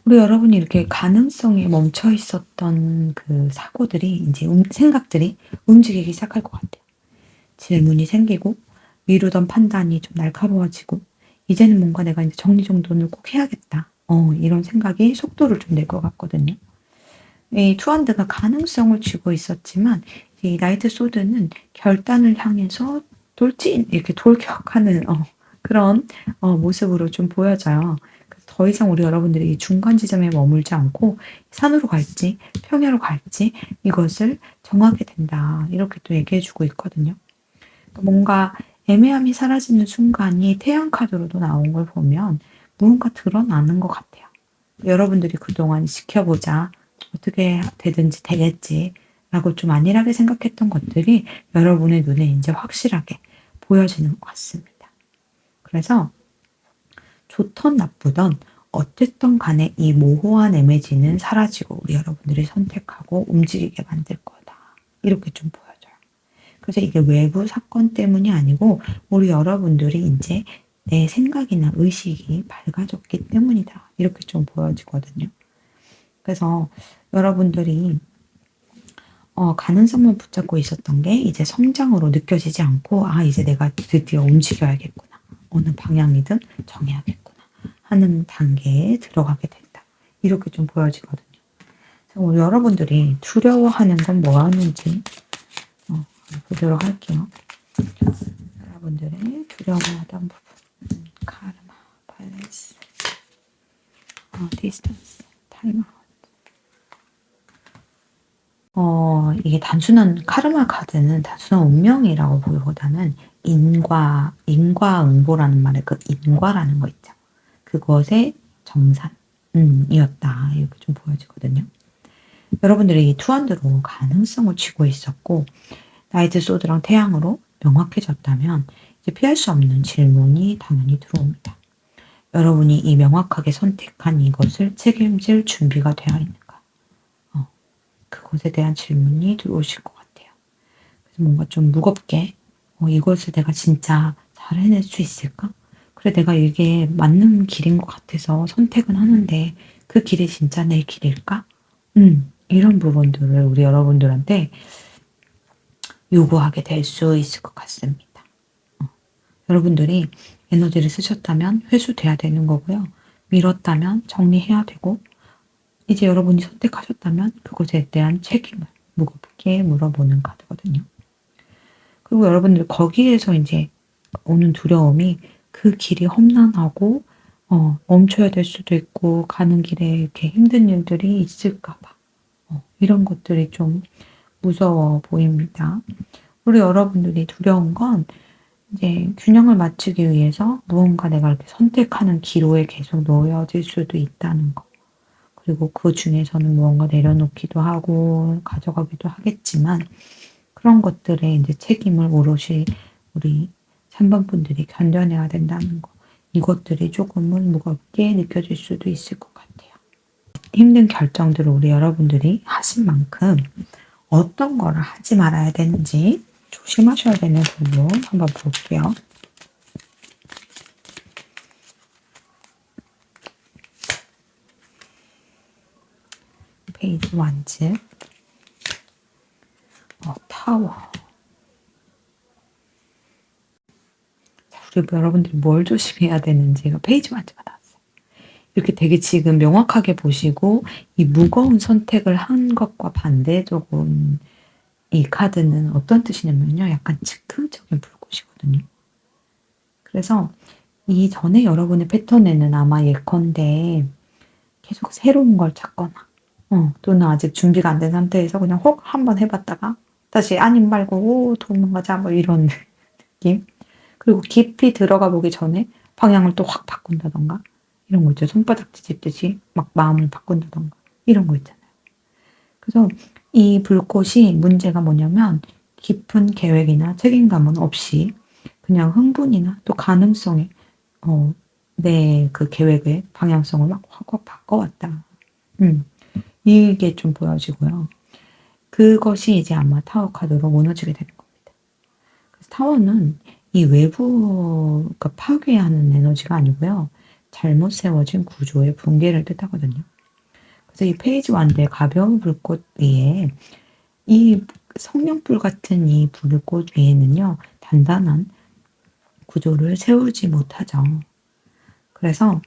우리 여러분이 이렇게 가능성에 멈춰 있었던 그 사고들이 이제 생각들이 움직이기 시작할 것 같아요. 질문이 생기고 미루던 판단이 좀 날카로워지고 이제는 뭔가 내가 이제 정리정돈을 꼭 해야겠다. 이런 생각이 속도를 좀 낼 것 같거든요. 이 투한드가 가능성을 쥐고 있었지만 이 나이트 소드는 결단을 향해서 돌진 이렇게 돌격하는 그런 모습으로 좀 보여져요. 그래서 더 이상 우리 여러분들이 중간 지점에 머물지 않고 산으로 갈지 평야로 갈지 이것을 정하게 된다. 이렇게 또 얘기해주고 있거든요. 뭔가 애매함이 사라지는 순간이 태양 카드로도 나온 걸 보면 무언가 드러나는 것 같아요. 여러분들이 그동안 지켜보자. 어떻게 되든지 되겠지. 라고 좀 안일하게 생각했던 것들이 여러분의 눈에 이제 확실하게 보여지는 것 같습니다. 그래서 좋던 나쁘던 어쨌든 간에 이 모호한 이미지는 사라지고 우리 여러분들이 선택하고 움직이게 만들 거다. 이렇게 좀 보여져요. 그래서 이게 외부 사건 때문이 아니고 우리 여러분들이 이제 내 생각이나 의식이 밝아졌기 때문이다. 이렇게 좀 보여지거든요. 그래서 여러분들이 가능성만 붙잡고 있었던 게 이제 성장으로 느껴지지 않고 이제 내가 드디어 움직여야겠구나. 어느 방향이든 정해야겠구나 하는 단계에 들어가게 된다. 이렇게 좀 보여지거든요. 그래서 여러분들이 두려워하는 건 뭐였는지 보도록 할게요. 여러분들의 두려워하던 부분. 카르마, 밸런스, 디스턴스, 타임아웃. 이게 단순한 카르마 카드는 단순한 운명이라고 보기보다는 인과응보라는 말에 그 인과라는 거 있죠. 그것의 정산, 이었다. 이렇게 좀 보여지거든요. 여러분들이 이 투한드로 가능성을 쥐고 있었고, 나이트 소드랑 태양으로 명확해졌다면, 이제 피할 수 없는 질문이 당연히 들어옵니다. 여러분이 이 명확하게 선택한 이것을 책임질 준비가 되어 있는가? 그것에 대한 질문이 들어오실 것 같아요. 그래서 뭔가 좀 무겁게 이것을 내가 진짜 잘 해낼 수 있을까? 그래 내가 이게 맞는 길인 것 같아서 선택은 하는데 그 길이 진짜 내 길일까? 이런 부분들을 우리 여러분들한테 요구하게 될 수 있을 것 같습니다. 여러분들이 에너지를 쓰셨다면 회수돼야 되는 거고요. 미뤘다면 정리해야 되고 이제 여러분이 선택하셨다면 그것에 대한 책임을 무겁게 물어보는 카드거든요. 그리고 여러분들 거기에서 이제 오는 두려움이 그 길이 험난하고 멈춰야 될 수도 있고 가는 길에 이렇게 힘든 일들이 있을까 봐 이런 것들이 좀 무서워 보입니다. 우리 여러분들이 두려운 건 이제 균형을 맞추기 위해서 무언가 내가 이렇게 선택하는 기로에 계속 놓여질 수도 있다는 거. 그리고 그 중에서는 무언가 내려놓기도 하고 가져가기도 하겠지만 그런 것들에 이제 책임을 오롯이 우리 3번 분들이 견뎌내야 된다는 거. 이것들이 조금은 무겁게 느껴질 수도 있을 것 같아요. 힘든 결정들을 우리 여러분들이 하신 만큼 어떤 거를 하지 말아야 되는지 조심하셔야 되는 부분 한번 볼게요. 페이지 완즈, 타워. 자, 우리 여러분들이 뭘 조심해야 되는지가 페이지 완즈가 나왔어요. 이렇게 되게 지금 명확하게 보시고 이 무거운 선택을 한 것과 반대적인 이 카드는 어떤 뜻이냐면요. 약간 즉흥적인 불꽃이거든요. 그래서 이전에 여러분의 패턴에는 아마 예컨대 계속 새로운 걸 찾거나 또는 아직 준비가 안 된 상태에서 그냥 혹 한번 해봤다가 다시 아님 말고 오 도망가자 뭐 이런 느낌. 그리고 깊이 들어가 보기 전에 방향을 또 확 바꾼다던가 이런 거 있죠. 손바닥 뒤집듯이 막 마음을 바꾼다던가 이런 거 있잖아요. 그래서 이 불꽃이 문제가 뭐냐면 깊은 계획이나 책임감은 없이 그냥 흥분이나 또 가능성에 내 그 계획의 방향성을 막 확 바꿔왔다. 이게 좀 보여지고요. 그것이 이제 아마 타워 카드로 무너지게 되는 겁니다. 그래서 타워는 이 외부 그러니까 파괴하는 에너지가 아니고요. 잘못 세워진 구조의 붕괴를 뜻하거든요. 그래서 이 페이지 완드의 가벼운 불꽃 위에 이 성냥불 같은 이 불꽃 위에는요. 단단한 구조를 세우지 못하죠. 그래서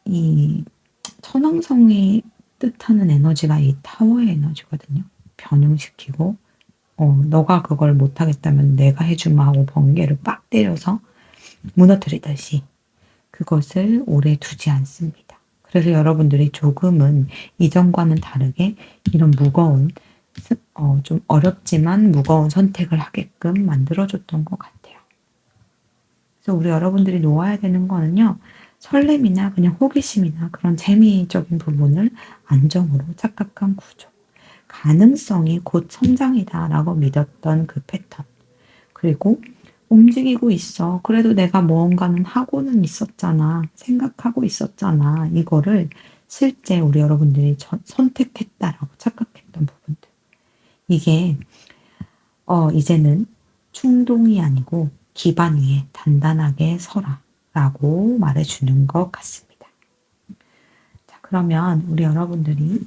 이 천왕성이 뜻하는 에너지가 이 타워의 에너지거든요. 변형시키고 너가 그걸 못하겠다면 내가 해주마 하고 번개를 빡 때려서 무너뜨리듯이 그것을 오래 두지 않습니다. 그래서 여러분들이 조금은 이전과는 다르게 이런 무거운 좀 어렵지만 무거운 선택을 하게끔 만들어줬던 것 같아요. 그래서 우리 여러분들이 놓아야 되는 거는요. 설렘이나 그냥 호기심이나 그런 재미적인 부분을 안정으로 착각한 구조. 가능성이 곧 성장이다라고 믿었던 그 패턴. 그리고 움직이고 있어. 그래도 내가 무언가는 하고는 있었잖아. 생각하고 있었잖아. 이거를 실제 우리 여러분들이 선택했다라고 착각했던 부분들. 이게 이제는 충동이 아니고 기반 위에 단단하게 서라 라고 말해주는 것 같습니다. 자, 그러면 우리 여러분들이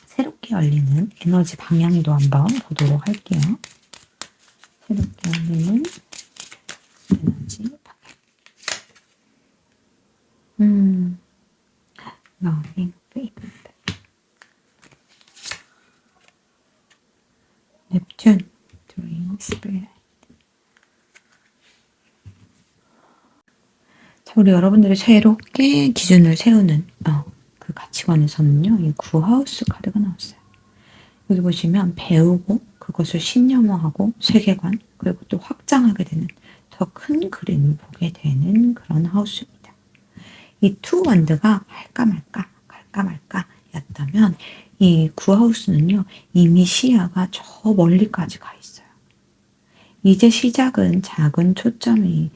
새롭게 열리는 에너지 방향도 한번 보도록 할게요. 새롭게 열리는 에너지 방향. Loving Faith. 넵튠, Dream Spirit. 자, 우리 여러분들이 새롭게 기준을 세우는 그 가치관에서는요, 이 구하우스 카드가 나왔어요. 여기 보시면 배우고 그것을 신념화하고 세계관 그리고 또 확장하게 되는 더 큰 그림을 보게 되는 그런 하우스입니다. 이 투 완드가 할까 말까 갈까 말까 였다면 이 구하우스는요 이미 시야가 저 멀리까지 가 있어요. 이제 시작은 작은 초점이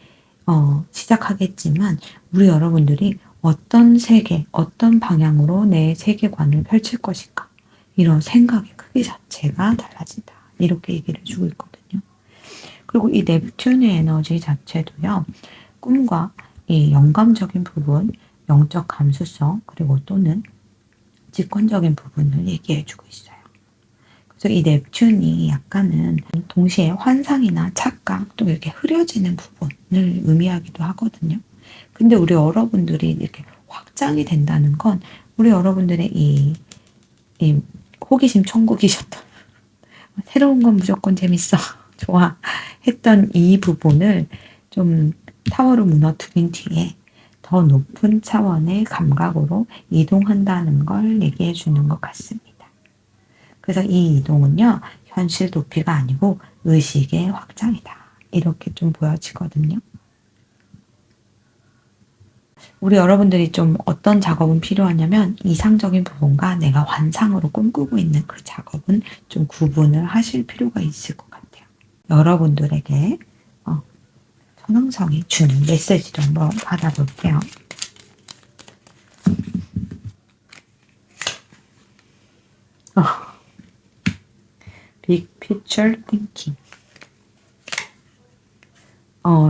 시작하겠지만 우리 여러분들이 어떤 세계, 어떤 방향으로 내 세계관을 펼칠 것인가 이런 생각의 크기 자체가 달라진다. 이렇게 얘기를 해주고 있거든요. 그리고 이 넵튠의 에너지 자체도요. 꿈과 이 영감적인 부분, 영적 감수성 그리고 또는 직관적인 부분을 얘기해주고 있어요. 그래서 이 넵튠이 약간은 동시에 환상이나 착각 또 이렇게 흐려지는 부분을 의미하기도 하거든요. 근데 우리 여러분들이 이렇게 확장이 된다는 건 우리 여러분들의 이 호기심 천국이셨던 새로운 건 무조건 재밌어 좋아 했던 이 부분을 좀 타워로 무너뜨린 뒤에 더 높은 차원의 감각으로 이동한다는 걸 얘기해 주는 것 같습니다. 그래서 이 이동은요 현실 도피가 아니고 의식의 확장이다 이렇게 좀 보여지거든요. 우리 여러분들이 좀 어떤 작업은 필요하냐면 이상적인 부분과 내가 환상으로 꿈꾸고 있는 그 작업은 좀 구분을 하실 필요가 있을 것 같아요. 여러분들에게 천왕성이 주는 메시지를 한번 받아볼게요. Big Picture Thinking.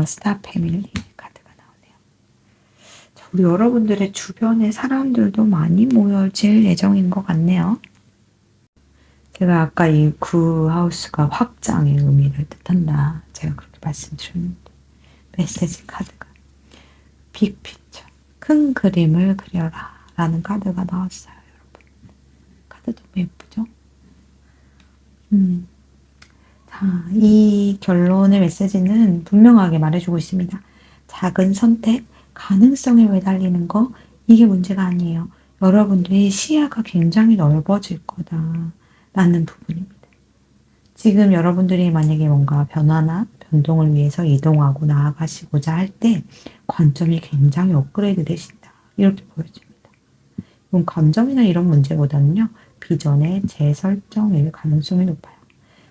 스타 패밀리 카드가 나오네요. 자, 우리 여러분들의 주변에 사람들도 많이 모여질 예정인 것 같네요. 제가 아까 이 구하우스가 확장의 의미를 뜻한다. 제가 그렇게 말씀드렸는데 메시지 카드가 빅피처, 큰 그림을 그려라 라는 카드가 나왔어요. 여러분. 카드 너무 예쁘죠? 자, 이 결론의 메시지는 분명하게 말해주고 있습니다. 작은 선택, 가능성에 매달리는 거, 이게 문제가 아니에요. 여러분들이 시야가 굉장히 넓어질 거다라는 부분입니다. 지금 여러분들이 만약에 뭔가 변화나 변동을 위해서 이동하고 나아가시고자 할 때 관점이 굉장히 업그레이드 되신다. 이렇게 보여집니다. 이건 감정이나 이런 문제보다는요. 비전의 재설정일 가능성이 높아요.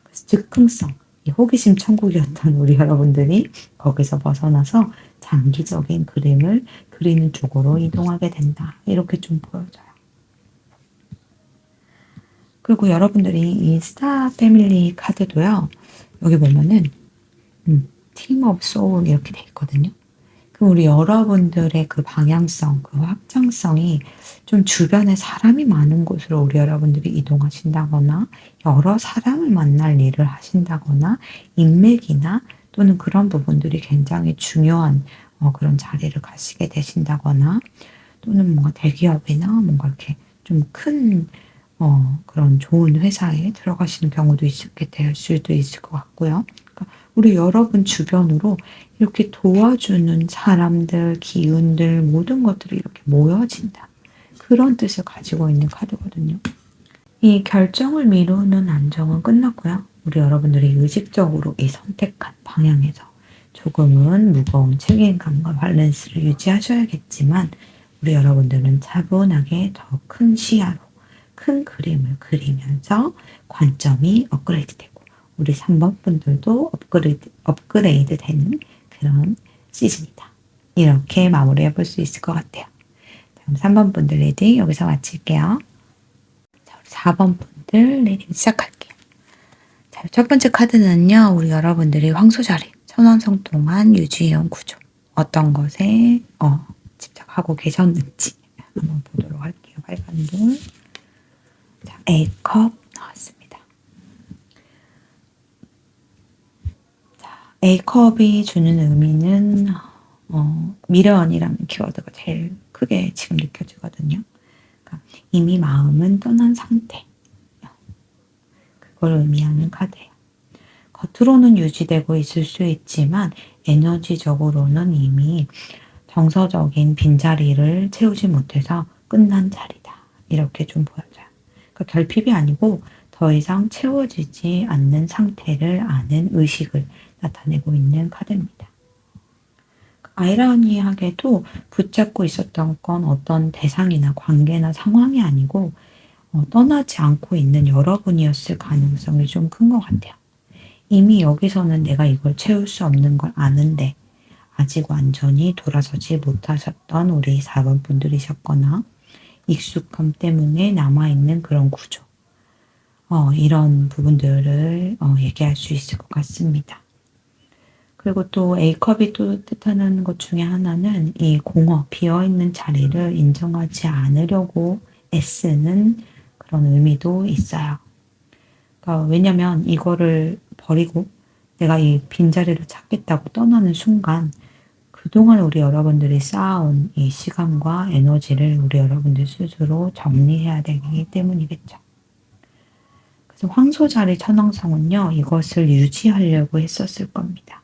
그래서 즉흥성, 이 호기심 천국이었던 우리 여러분들이 거기서 벗어나서 장기적인 그림을 그리는 쪽으로 이동하게 된다. 이렇게 좀 보여져요. 그리고 여러분들이 이 스타 패밀리 카드도요. 여기 보면은 팀 오브 소울 이렇게 돼 있거든요. 그럼 우리 여러분들의 그 방향성, 그 확장성이 좀 주변에 사람이 많은 곳으로 우리 여러분들이 이동하신다거나 여러 사람을 만날 일을 하신다거나 인맥이나 또는 그런 부분들이 굉장히 중요한 그런 자리를 가시게 되신다거나 또는 뭔가 대기업이나 뭔가 이렇게 좀 큰 그런 좋은 회사에 들어가시는 경우도 있게 될 수도 있을 것 같고요. 그러니까 우리 여러분 주변으로 이렇게 도와주는 사람들, 기운들, 모든 것들이 이렇게 모여진다. 그런 뜻을 가지고 있는 카드거든요. 이 결정을 미루는 안정은 끝났고요. 우리 여러분들이 의식적으로 이 선택한 방향에서 조금은 무거운 책임감과 밸런스를 유지하셔야겠지만 우리 여러분들은 차분하게 더 큰 시야로 큰 그림을 그리면서 관점이 업그레이드 되고 우리 3번 분들도 업그레이드 되는 그런 시즌이다. 이렇게 마무리해 볼 수 있을 것 같아요. 그럼 3번 분들 리딩 여기서 마칠게요. 자, 우리 4번 분들 리딩 시작할게요. 자, 첫 번째 카드는요. 우리 여러분들이 황소자리, 천왕성 동안 유지해온 구조. 어떤 것에 집착하고 계셨는지 한번 보도록 할게요. 빨간 돌. 자, A컵 나왔습니다. 자, A컵이 주는 의미는 미련이라는 키워드가 제일 크게 지금 느껴지거든요. 그러니까 이미 마음은 떠난 상태. 그걸 의미하는 카드예요. 겉으로는 유지되고 있을 수 있지만 에너지적으로는 이미 정서적인 빈자리를 채우지 못해서 끝난 자리다. 이렇게 좀 보여져요. 그러니까 결핍이 아니고 더 이상 채워지지 않는 상태를 아는 의식을 나타내고 있는 카드입니다. 아이러니하게도 붙잡고 있었던 건 어떤 대상이나 관계나 상황이 아니고 떠나지 않고 있는 여러분이었을 가능성이 좀 큰 것 같아요. 이미 여기서는 내가 이걸 채울 수 없는 걸 아는데 아직 완전히 돌아서지 못하셨던 우리 4번 분들이셨거나 익숙함 때문에 남아있는 그런 구조 이런 부분들을 얘기할 수 있을 것 같습니다. 그리고 또 A컵이 또 뜻하는 것 중에 하나는 이 공허, 비어있는 자리를 인정하지 않으려고 애쓰는 그런 의미도 있어요. 그러니까 왜냐면 이거를 버리고 내가 이 빈자리를 찾겠다고 떠나는 순간 그동안 우리 여러분들이 쌓아온 이 시간과 에너지를 우리 여러분들 스스로 정리해야 되기 때문이겠죠. 그래서 황소자리 천왕성은요, 이것을 유지하려고 했었을 겁니다.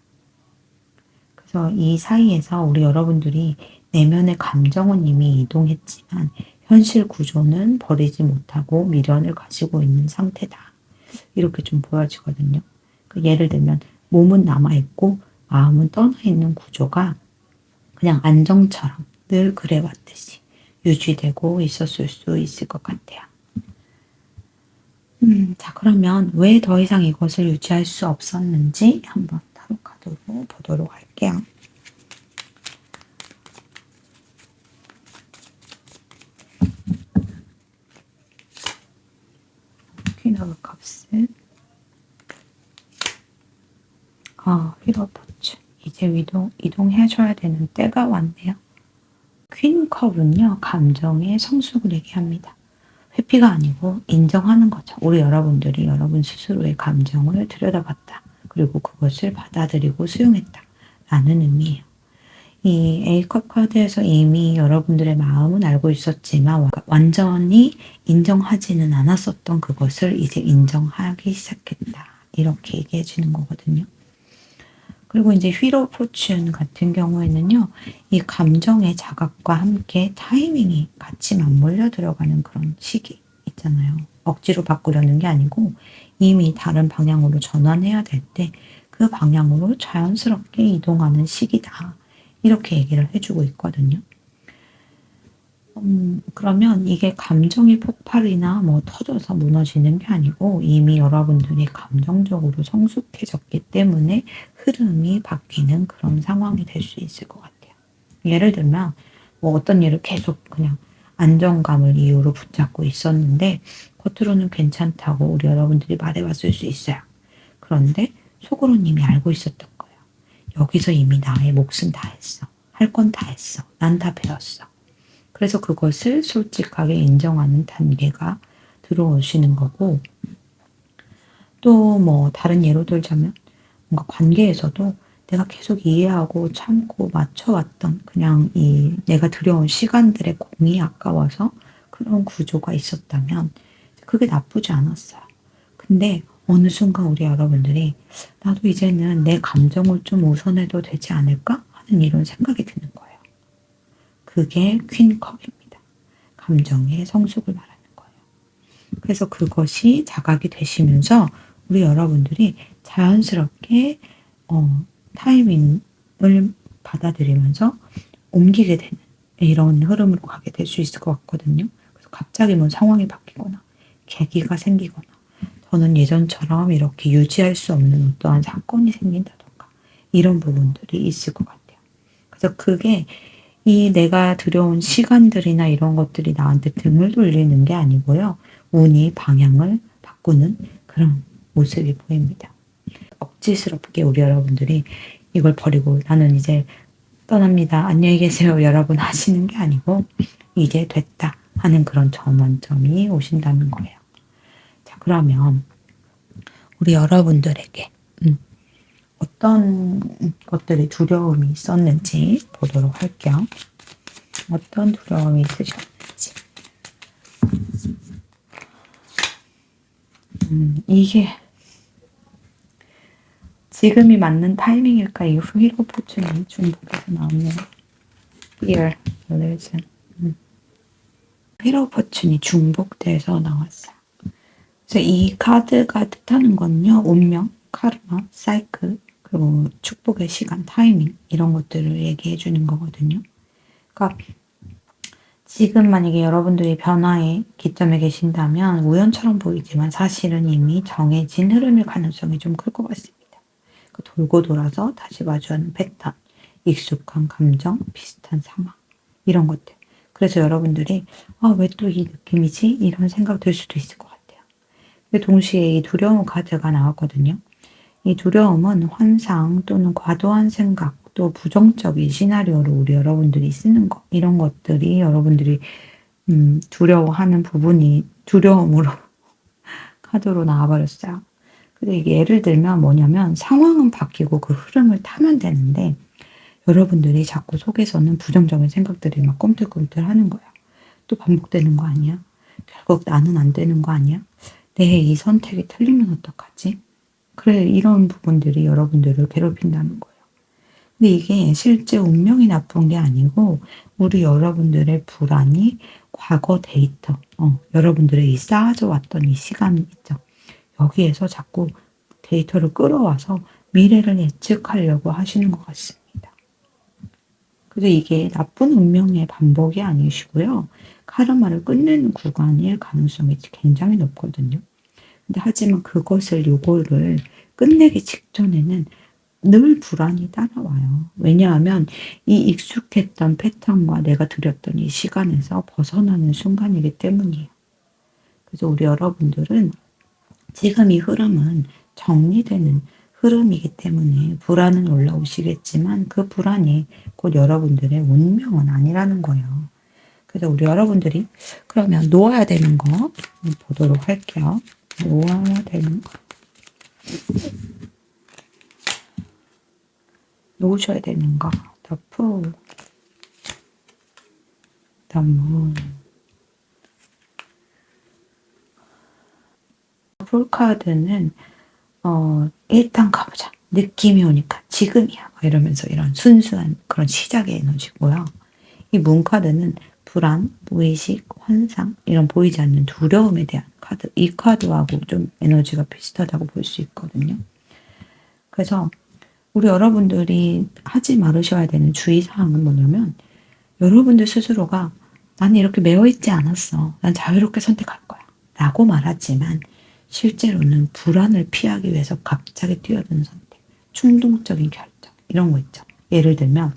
그래서 이 사이에서 우리 여러분들이 내면의 감정은 이미 이동했지만 현실 구조는 버리지 못하고 미련을 가지고 있는 상태다. 이렇게 좀 보여지거든요. 그러니까 예를 들면 몸은 남아있고 마음은 떠나있는 구조가 그냥 안정처럼 늘 그래왔듯이 유지되고 있었을 수 있을 것 같아요. 자, 그러면 왜 더 이상 이것을 유지할 수 없었는지 한번 타로 카드로 보도록 할게요. 할게요. 퀸 오브 컵스. 휠 오브 포춘. 이제 이동해줘야 되는 때가 왔네요. 퀸 컵은요, 감정의 성숙을 얘기합니다. 회피가 아니고 인정하는 거죠. 우리 여러분들이 여러분 스스로의 감정을 들여다봤다. 그리고 그것을 받아들이고 수용했다. 라는 의미예요. 이 A컵 카드에서 이미 여러분들의 마음은 알고 있었지만 완전히 인정하지는 않았었던 그것을 이제 인정하기 시작했다. 이렇게 얘기해 주는 거거든요. 그리고 이제 휠 오브 포춘 같은 경우에는요, 이 감정의 자각과 함께 타이밍이 같이 맞물려 들어가는 그런 시기 있잖아요. 억지로 바꾸려는 게 아니고 이미 다른 방향으로 전환해야 될 때 그 방향으로 자연스럽게 이동하는 시기다. 이렇게 얘기를 해주고 있거든요. 그러면 이게 감정의 폭발이나 뭐 터져서 무너지는 게 아니고 이미 여러분들이 감정적으로 성숙해졌기 때문에 흐름이 바뀌는 그런 상황이 될 수 있을 것 같아요. 예를 들면 뭐 어떤 일을 계속 그냥 안정감을 이유로 붙잡고 있었는데 겉으로는 괜찮다고 우리 여러분들이 말해봤을 수 있어요. 그런데 속으로는 이미 알고 있었던 거예요. 여기서 이미 나의 몫은 다 했어. 할 건 다 했어. 난 다 배웠어. 그래서 그것을 솔직하게 인정하는 단계가 들어오시는 거고, 또 뭐 다른 예로 들자면 뭔가 관계에서도 내가 계속 이해하고 참고 맞춰왔던 그냥 이 내가 들여온 시간들의 공이 아까워서 그런 구조가 있었다면 그게 나쁘지 않았어요. 근데 어느 순간 우리 여러분들이 나도 이제는 내 감정을 좀 우선해도 되지 않을까 하는 이런 생각이 드는 거예요. 그게 퀸컵입니다. 감정의 성숙을 말하는 거예요. 그래서 그것이 자각이 되시면서 우리 여러분들이 자연스럽게 타이밍을 받아들이면서 옮기게 되는 이런 흐름으로 가게 될 수 있을 것 같거든요. 그래서 갑자기 뭐 상황이 바뀌거나 계기가 생기거나 저는 예전처럼 이렇게 유지할 수 없는 어떠한 사건이 생긴다던가 이런 부분들이 있을 것 같아요. 그래서 그게 이 내가 들여온 시간들이나 이런 것들이 나한테 등을 돌리는 게 아니고요. 운이 방향을 바꾸는 그런 모습이 보입니다. 억지스럽게 우리 여러분들이 이걸 버리고 나는 이제 떠납니다. 안녕히 계세요. 여러분 하시는 게 아니고 이제 됐다 하는 그런 전환점이 오신다는 거예요. 자, 그러면 우리 여러분들에게 어떤 것들이 두려움이 있었는지 보도록 할게요. 어떤 두려움이 있으셨는지. 이게 지금이 맞는 타이밍일까? 이 휠 오브 포춘이 중복해서 나오네요. Fear, religion. 휠 오브 포춘이 중복돼서 나왔어요. 그래서 이 카드가 뜻하는 건요. 운명, 카르마, 사이클, 그리고 축복의 시간, 타이밍 이런 것들을 얘기해 주는 거거든요. 그러니까 지금 만약에 여러분들이 변화의 기점에 계신다면 우연처럼 보이지만 사실은 이미 정해진 흐름일 가능성이 좀 클 것 같습니다. 돌고 돌아서 다시 마주하는 패턴, 익숙한 감정, 비슷한 상황 이런 것들. 그래서 여러분들이 왜 또 이 느낌이지? 이런 생각 들 수도 있을 것 같아요. 동시에 이 두려움 카드가 나왔거든요. 이 두려움은 환상 또는 과도한 생각 또 부정적인 시나리오로 우리 여러분들이 쓰는 것 이런 것들이 여러분들이 두려워하는 부분이 두려움으로 카드로 나와버렸어요. 근데 이게 예를 들면 뭐냐면 상황은 바뀌고 그 흐름을 타면 되는데 여러분들이 자꾸 속에서는 부정적인 생각들이 막 꿈틀꿈틀 하는 거예요. 또 반복되는 거 아니야? 결국 나는 안 되는 거 아니야? 내 이 선택이 틀리면 어떡하지? 그래, 이런 부분들이 여러분들을 괴롭힌다는 거예요. 근데 이게 실제 운명이 나쁜 게 아니고 우리 여러분들의 불안이 과거 데이터, 여러분들의 이 쌓아져 왔던 이 시간 있죠. 여기에서 자꾸 데이터를 끌어와서 미래를 예측하려고 하시는 것 같습니다. 그래서 이게 나쁜 운명의 반복이 아니시고요. 카르마를 끝내는 구간일 가능성이 굉장히 높거든요. 근데 하지만 요거를 끝내기 직전에는 늘 불안이 따라와요. 왜냐하면 이 익숙했던 패턴과 내가 들였던 이 시간에서 벗어나는 순간이기 때문이에요. 그래서 우리 여러분들은 지금 이 흐름은 정리되는 흐름이기 때문에 불안은 올라오시겠지만 그 불안이 곧 여러분들의 운명은 아니라는 거예요. 그래서 우리 여러분들이 그러면 놓아야 되는 거 보도록 할게요. 놓아야 되는 거. 놓으셔야 되는 거. The Fool, The Moon. 풀 카드는 일단 가보자. 느낌이 오니까 지금이야. 이러면서 이런 순수한 그런 시작의 에너지고요. 이 문 카드는 불안, 무의식, 환상 이런 보이지 않는 두려움에 대한 카드. 이 카드하고 좀 에너지가 비슷하다고 볼 수 있거든요. 그래서 우리 여러분들이 하지 말으셔야 되는 주의사항은 뭐냐면 여러분들 스스로가 나는 이렇게 매여있지 않았어. 난 자유롭게 선택할 거야. 라고 말하지만 실제로는 불안을 피하기 위해서 갑자기 뛰어드는 선택, 충동적인 결정 이런 거 있죠. 예를 들면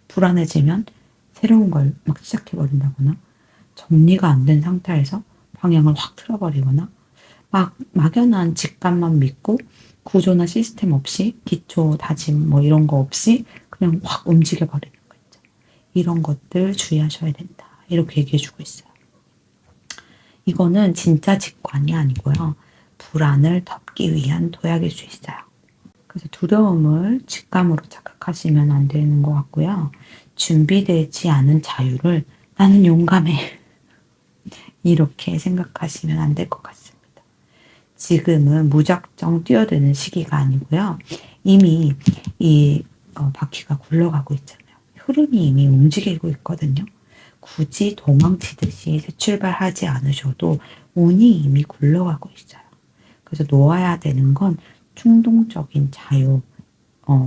불안해지면 새로운 걸 막 시작해버린다거나 정리가 안 된 상태에서 방향을 확 틀어버리거나 막 막연한 직감만 믿고 구조나 시스템 없이 기초 다짐 뭐 이런 거 없이 그냥 확 움직여버리는 거 있죠. 이런 것들 주의하셔야 된다. 이렇게 얘기해주고 있어요. 이거는 진짜 직관이 아니고요. 불안을 덮기 위한 도약일 수 있어요. 그래서 두려움을 직감으로 착각하시면 안 되는 것 같고요. 준비되지 않은 자유를 나는 용감해. 이렇게 생각하시면 안 될 것 같습니다. 지금은 무작정 뛰어드는 시기가 아니고요. 이미 이 바퀴가 굴러가고 있잖아요. 흐름이 이미 움직이고 있거든요. 굳이 도망치듯이 새 출발하지 않으셔도 운이 이미 굴러가고 있어요. 그래서 놓아야 되는 건 충동적인 자유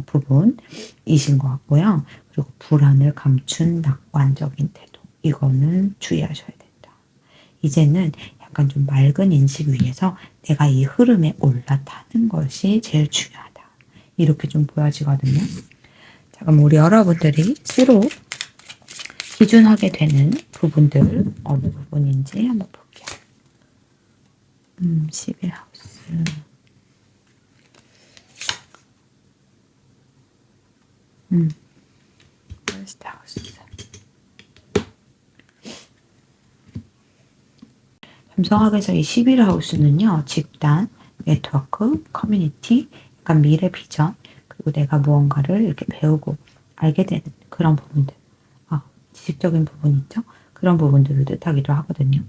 부분이신 것 같고요. 그리고 불안을 감춘 낙관적인 태도. 이거는 주의하셔야 된다. 이제는 약간 좀 맑은 인식 위에서 내가 이 흐름에 올라타는 것이 제일 중요하다. 이렇게 좀 보여지거든요. 자, 그럼 우리 여러분들이 새로 기준하게 되는 부분들 어느 부분인지 한번 볼게요. 11하우스. 퍼스트 하우스. 삼성학에서 이 11하우스는요. 집단, 네트워크, 커뮤니티, 약간 미래 비전, 그리고 내가 무언가를 이렇게 배우고 알게 되는 그런 부분들. 지식적인 부분 있죠? 그런 부분들을 뜻하기도 하거든요.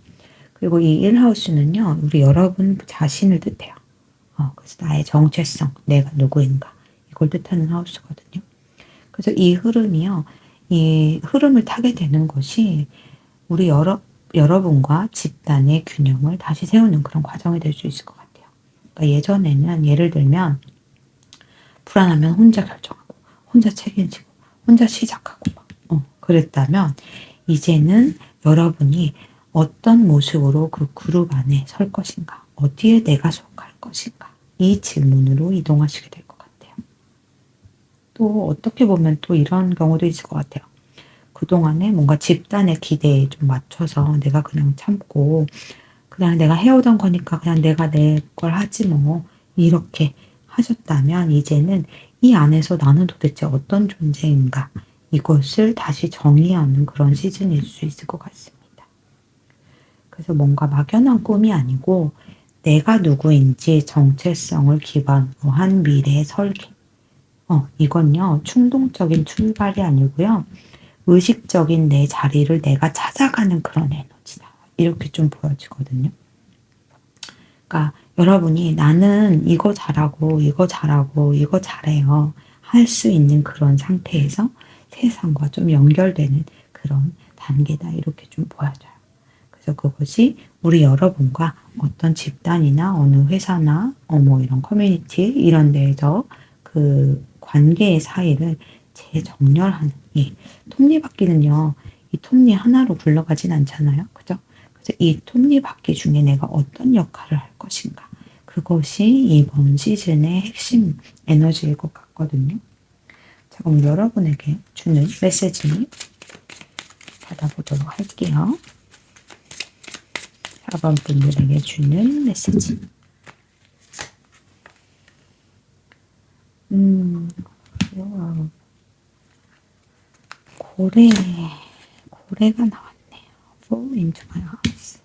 그리고 이 1하우스는요. 우리 여러분 자신을 뜻해요. 그래서 나의 정체성, 내가 누구인가 이걸 뜻하는 하우스거든요. 그래서 이 흐름이요. 이 흐름을 타게 되는 것이 우리 여러분과 집단의 균형을 다시 세우는 그런 과정이 될 수 있을 것 같아요. 그러니까 예전에는 예를 들면 불안하면 혼자 결정하고 혼자 책임지고 혼자 시작하고 그랬다면 이제는 여러분이 어떤 모습으로 그 그룹 안에 설 것인가, 어디에 내가 속할 것인가 이 질문으로 이동하시게 될 것 같아요. 또 어떻게 보면 또 이런 경우도 있을 것 같아요. 그동안에 뭔가 집단의 기대에 좀 맞춰서 내가 그냥 참고 그냥 내가 해오던 거니까 그냥 내가 내 걸 하지 뭐 이렇게 하셨다면 이제는 이 안에서 나는 도대체 어떤 존재인가 이것을 다시 정의하는 그런 시즌일 수 있을 것 같습니다. 그래서 뭔가 막연한 꿈이 아니고 내가 누구인지 정체성을 기반으로 한 미래의 설계. 이건요 충동적인 출발이 아니고요. 의식적인 내 자리를 내가 찾아가는 그런 에너지다. 이렇게 좀 보여지거든요. 그러니까 여러분이 나는 이거 잘하고 이거 잘하고 이거 잘해요. 할 수 있는 그런 상태에서 세상과 좀 연결되는 그런 단계다. 이렇게 좀 보여져요. 그래서 그것이 우리 여러분과 어떤 집단이나 어느 회사나 뭐 이런 커뮤니티 이런 데에서 그 관계의 사이를 재정렬하는 이 톱니바퀴는요. 이 톱니 하나로 굴러가진 않잖아요. 그죠? 그래서 이 톱니바퀴 중에 내가 어떤 역할을 할 것인가 그것이 이번 시즌의 핵심 에너지일 것 같거든요. 자, 그럼 여러분에게 주는 메시지 받아보도록 할게요. 4번 분들에게 주는 메시지. 고래가 나왔네요. Fall into my arms.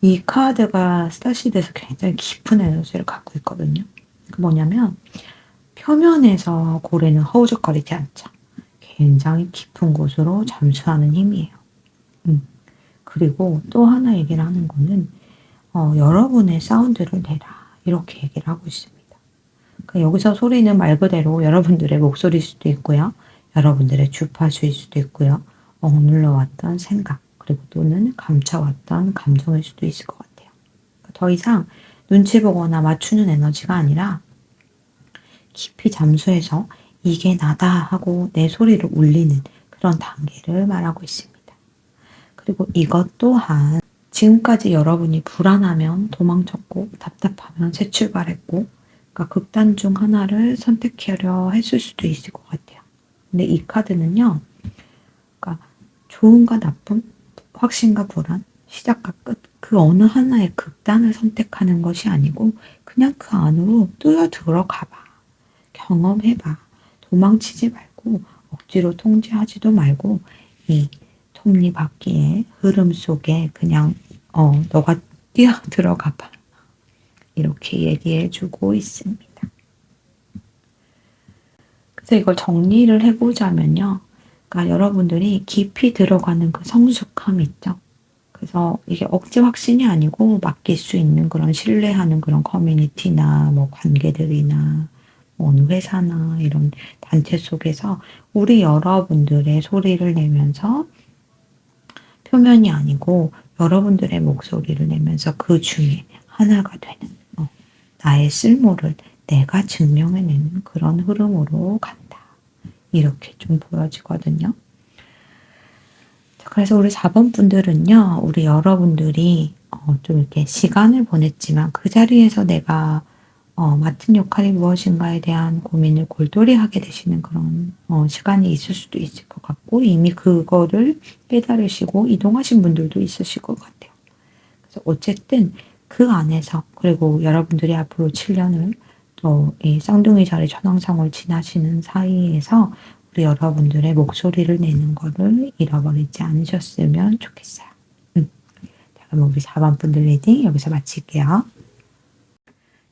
이 카드가 스타시드에서 굉장히 깊은 에너지를 갖고 있거든요. 그 뭐냐면 표면에서 고래는 허우적거리지 않죠. 굉장히 깊은 곳으로 잠수하는 힘이에요. 그리고 또 하나 얘기를 하는 거는 여러분의 사운드를 내라 이렇게 얘기를 하고 있습니다. 그러니까 여기서 소리는 말 그대로 여러분들의 목소리일 수도 있고요. 여러분들의 주파수일 수도 있고요. 억눌러왔던 생각 그리고 또는 감춰왔던 감정일 수도 있을 것 같아요. 그러니까 더 이상 눈치 보거나 맞추는 에너지가 아니라 깊이 잠수해서 이게 나다 하고 내 소리를 울리는 그런 단계를 말하고 있습니다. 그리고 이것 또한 지금까지 여러분이 불안하면 도망쳤고 답답하면 새 출발했고 그러니까 극단 중 하나를 선택하려 했을 수도 있을 것 같아요. 근데 이 카드는요. 그러니까 좋은가 나쁨, 확신과 불안, 시작과 끝 그 어느 하나의 극단을 선택하는 것이 아니고 그냥 그 안으로 뛰어 들어가 봐. 경험해봐. 도망치지 말고 억지로 통제하지도 말고 이 톱니바퀴의 흐름 속에 그냥 너가 뛰어 들어가 봐. 이렇게 얘기해 주고 있습니다. 그래서 이걸 정리를 해보자면요. 그러니까 여러분들이 깊이 들어가는 그 성숙함 있죠. 그래서 이게 억지 확신이 아니고 맡길 수 있는 그런 신뢰하는 그런 커뮤니티나 뭐 관계들이나 뭐 어느 회사나 이런 단체 속에서 우리 여러분들의 소리를 내면서 표면이 아니고 여러분들의 목소리를 내면서 그 중에 하나가 되는 나의 쓸모를 내가 증명해내는 그런 흐름으로 간다. 이렇게 좀 보여지거든요. 그래서 우리 4번 분들은요. 우리 여러분들이 좀 이렇게 시간을 보냈지만 그 자리에서 내가 맡은 역할이 무엇인가에 대한 고민을 골똘히 하게 되시는 그런 시간이 있을 수도 있을 것 같고 이미 그거를 깨달으시고 이동하신 분들도 있으실 것 같아요. 그래서 어쨌든 그 안에서 그리고 여러분들이 앞으로 7년을 또 이 쌍둥이 자리 천왕성을 지나시는 사이에서 우리 여러분들의 목소리를 내는 거를 잃어버리지 않으셨으면 좋겠어요. 자, 그럼 우리 4번 분들 리딩 여기서 마칠게요.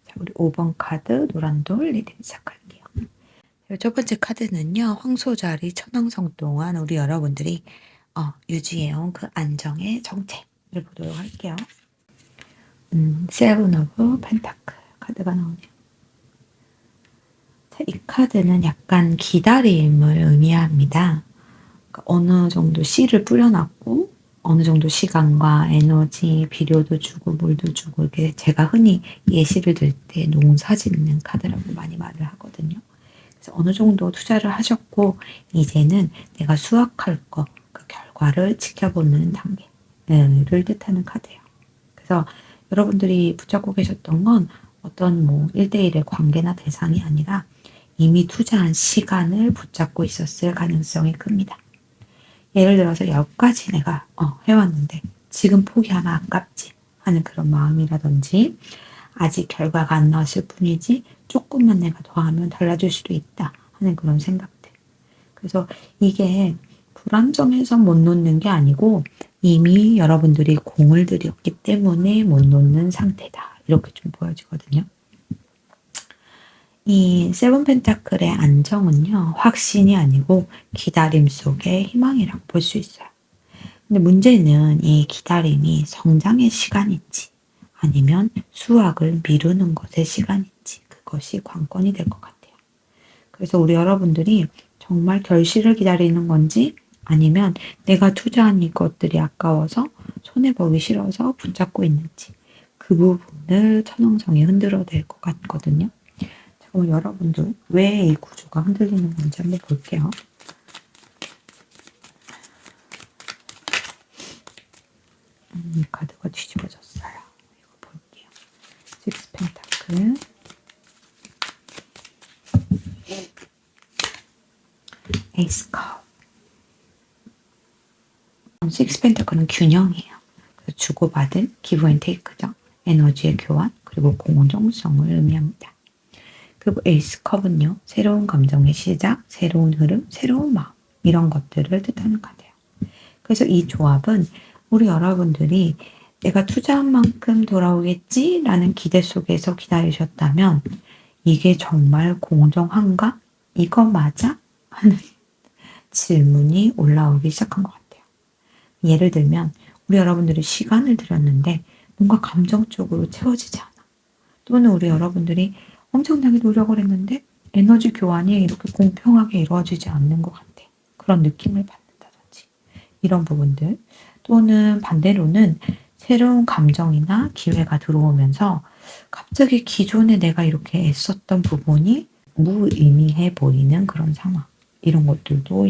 자, 우리 5번 카드 노란돌 리딩 시작할게요. 첫 번째 카드는요. 황소자리 천왕성 동안 우리 여러분들이 유지해온 그 안정의 정체를 보도록 할게요. 세븐 오브 펜타클 카드가 나오네요. 이 카드는 약간 기다림을 의미합니다. 그러니까 어느 정도 씨를 뿌려놨고 어느 정도 시간과 에너지, 비료도 주고 물도 주고 이렇게 제가 흔히 예시를 들 때 농사 짓는 카드라고 많이 말을 하거든요. 그래서 어느 정도 투자를 하셨고 이제는 내가 수확할 거, 그 결과를 지켜보는 단계를 뜻하는 카드예요. 그래서 여러분들이 붙잡고 계셨던 건 어떤 뭐 1대1의 관계나 대상이 아니라 이미 투자한 시간을 붙잡고 있었을 가능성이 큽니다. 예를 들어서 여기까지 내가 해왔는데 지금 포기하면 아깝지 하는 그런 마음이라든지 아직 결과가 안 나왔을 뿐이지 조금만 내가 더 하면 달라질 수도 있다 하는 그런 생각들. 그래서 이게 불안정해서 못 놓는 게 아니고 이미 여러분들이 공을 들였기 때문에 못 놓는 상태다. 이렇게 좀 보여지거든요. 이 세븐 펜타클의 안정은요. 확신이 아니고 기다림 속의 희망이라고 볼 수 있어요. 근데 문제는 이 기다림이 성장의 시간인지 아니면 수확을 미루는 것의 시간인지 그것이 관건이 될 것 같아요. 그래서 우리 여러분들이 정말 결실을 기다리는 건지 아니면 내가 투자한 이것들이 아까워서 손해보기 싫어서 붙잡고 있는지 그 부분을 천왕성이 흔들어야 될 것 같거든요. 그럼 여러분들 왜 이 구조가 흔들리는 건지 한번 볼게요. 이 카드가 뒤집어졌어요. 이거 볼게요. 식스 펜타클, 에이스 컵. 식스 펜타클은 균형이에요. 그래서 주고받은 기브 앤 테이크죠. 에너지의 교환 그리고 공정성을 의미합니다. 그리고 에이스 컵은요. 새로운 감정의 시작, 새로운 흐름, 새로운 마음 이런 것들을 뜻하는 카드예요. 그래서 이 조합은 우리 여러분들이 내가 투자한 만큼 돌아오겠지? 라는 기대 속에서 기다리셨다면 이게 정말 공정한가? 이거 맞아? 하는 질문이 올라오기 시작한 것 같아요. 예를 들면 우리 여러분들이 시간을 들였는데 뭔가 감정적으로 채워지지 않아. 또는 우리 여러분들이 엄청나게 노력을 했는데 에너지 교환이 이렇게 공평하게 이루어지지 않는 것 같아. 그런 느낌을 받는다든지 이런 부분들. 또는 반대로는 새로운 감정이나 기회가 들어오면서 갑자기 기존에 내가 이렇게 애썼던 부분이 무의미해 보이는 그런 상황. 이런 것들도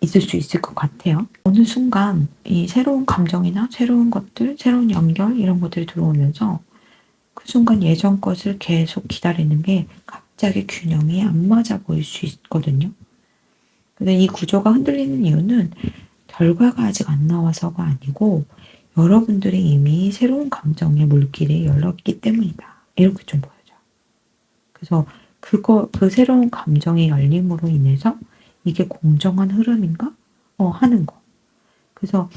있을 수 있을 것 같아요. 어느 순간 이 새로운 감정이나 새로운 것들, 새로운 연결 이런 것들이 들어오면서 그 순간 예전 것을 계속 기다리는 게 갑자기 균형이 안 맞아 보일 수 있거든요. 근데 이 구조가 흔들리는 이유는 결과가 아직 안 나와서가 아니고 여러분들이 이미 새로운 감정의 물길이 열렸기 때문이다. 이렇게 좀 보여져요. 그래서 그 새로운 감정의 열림으로 인해서 이게 공정한 흐름인가? 하는 거. 그래서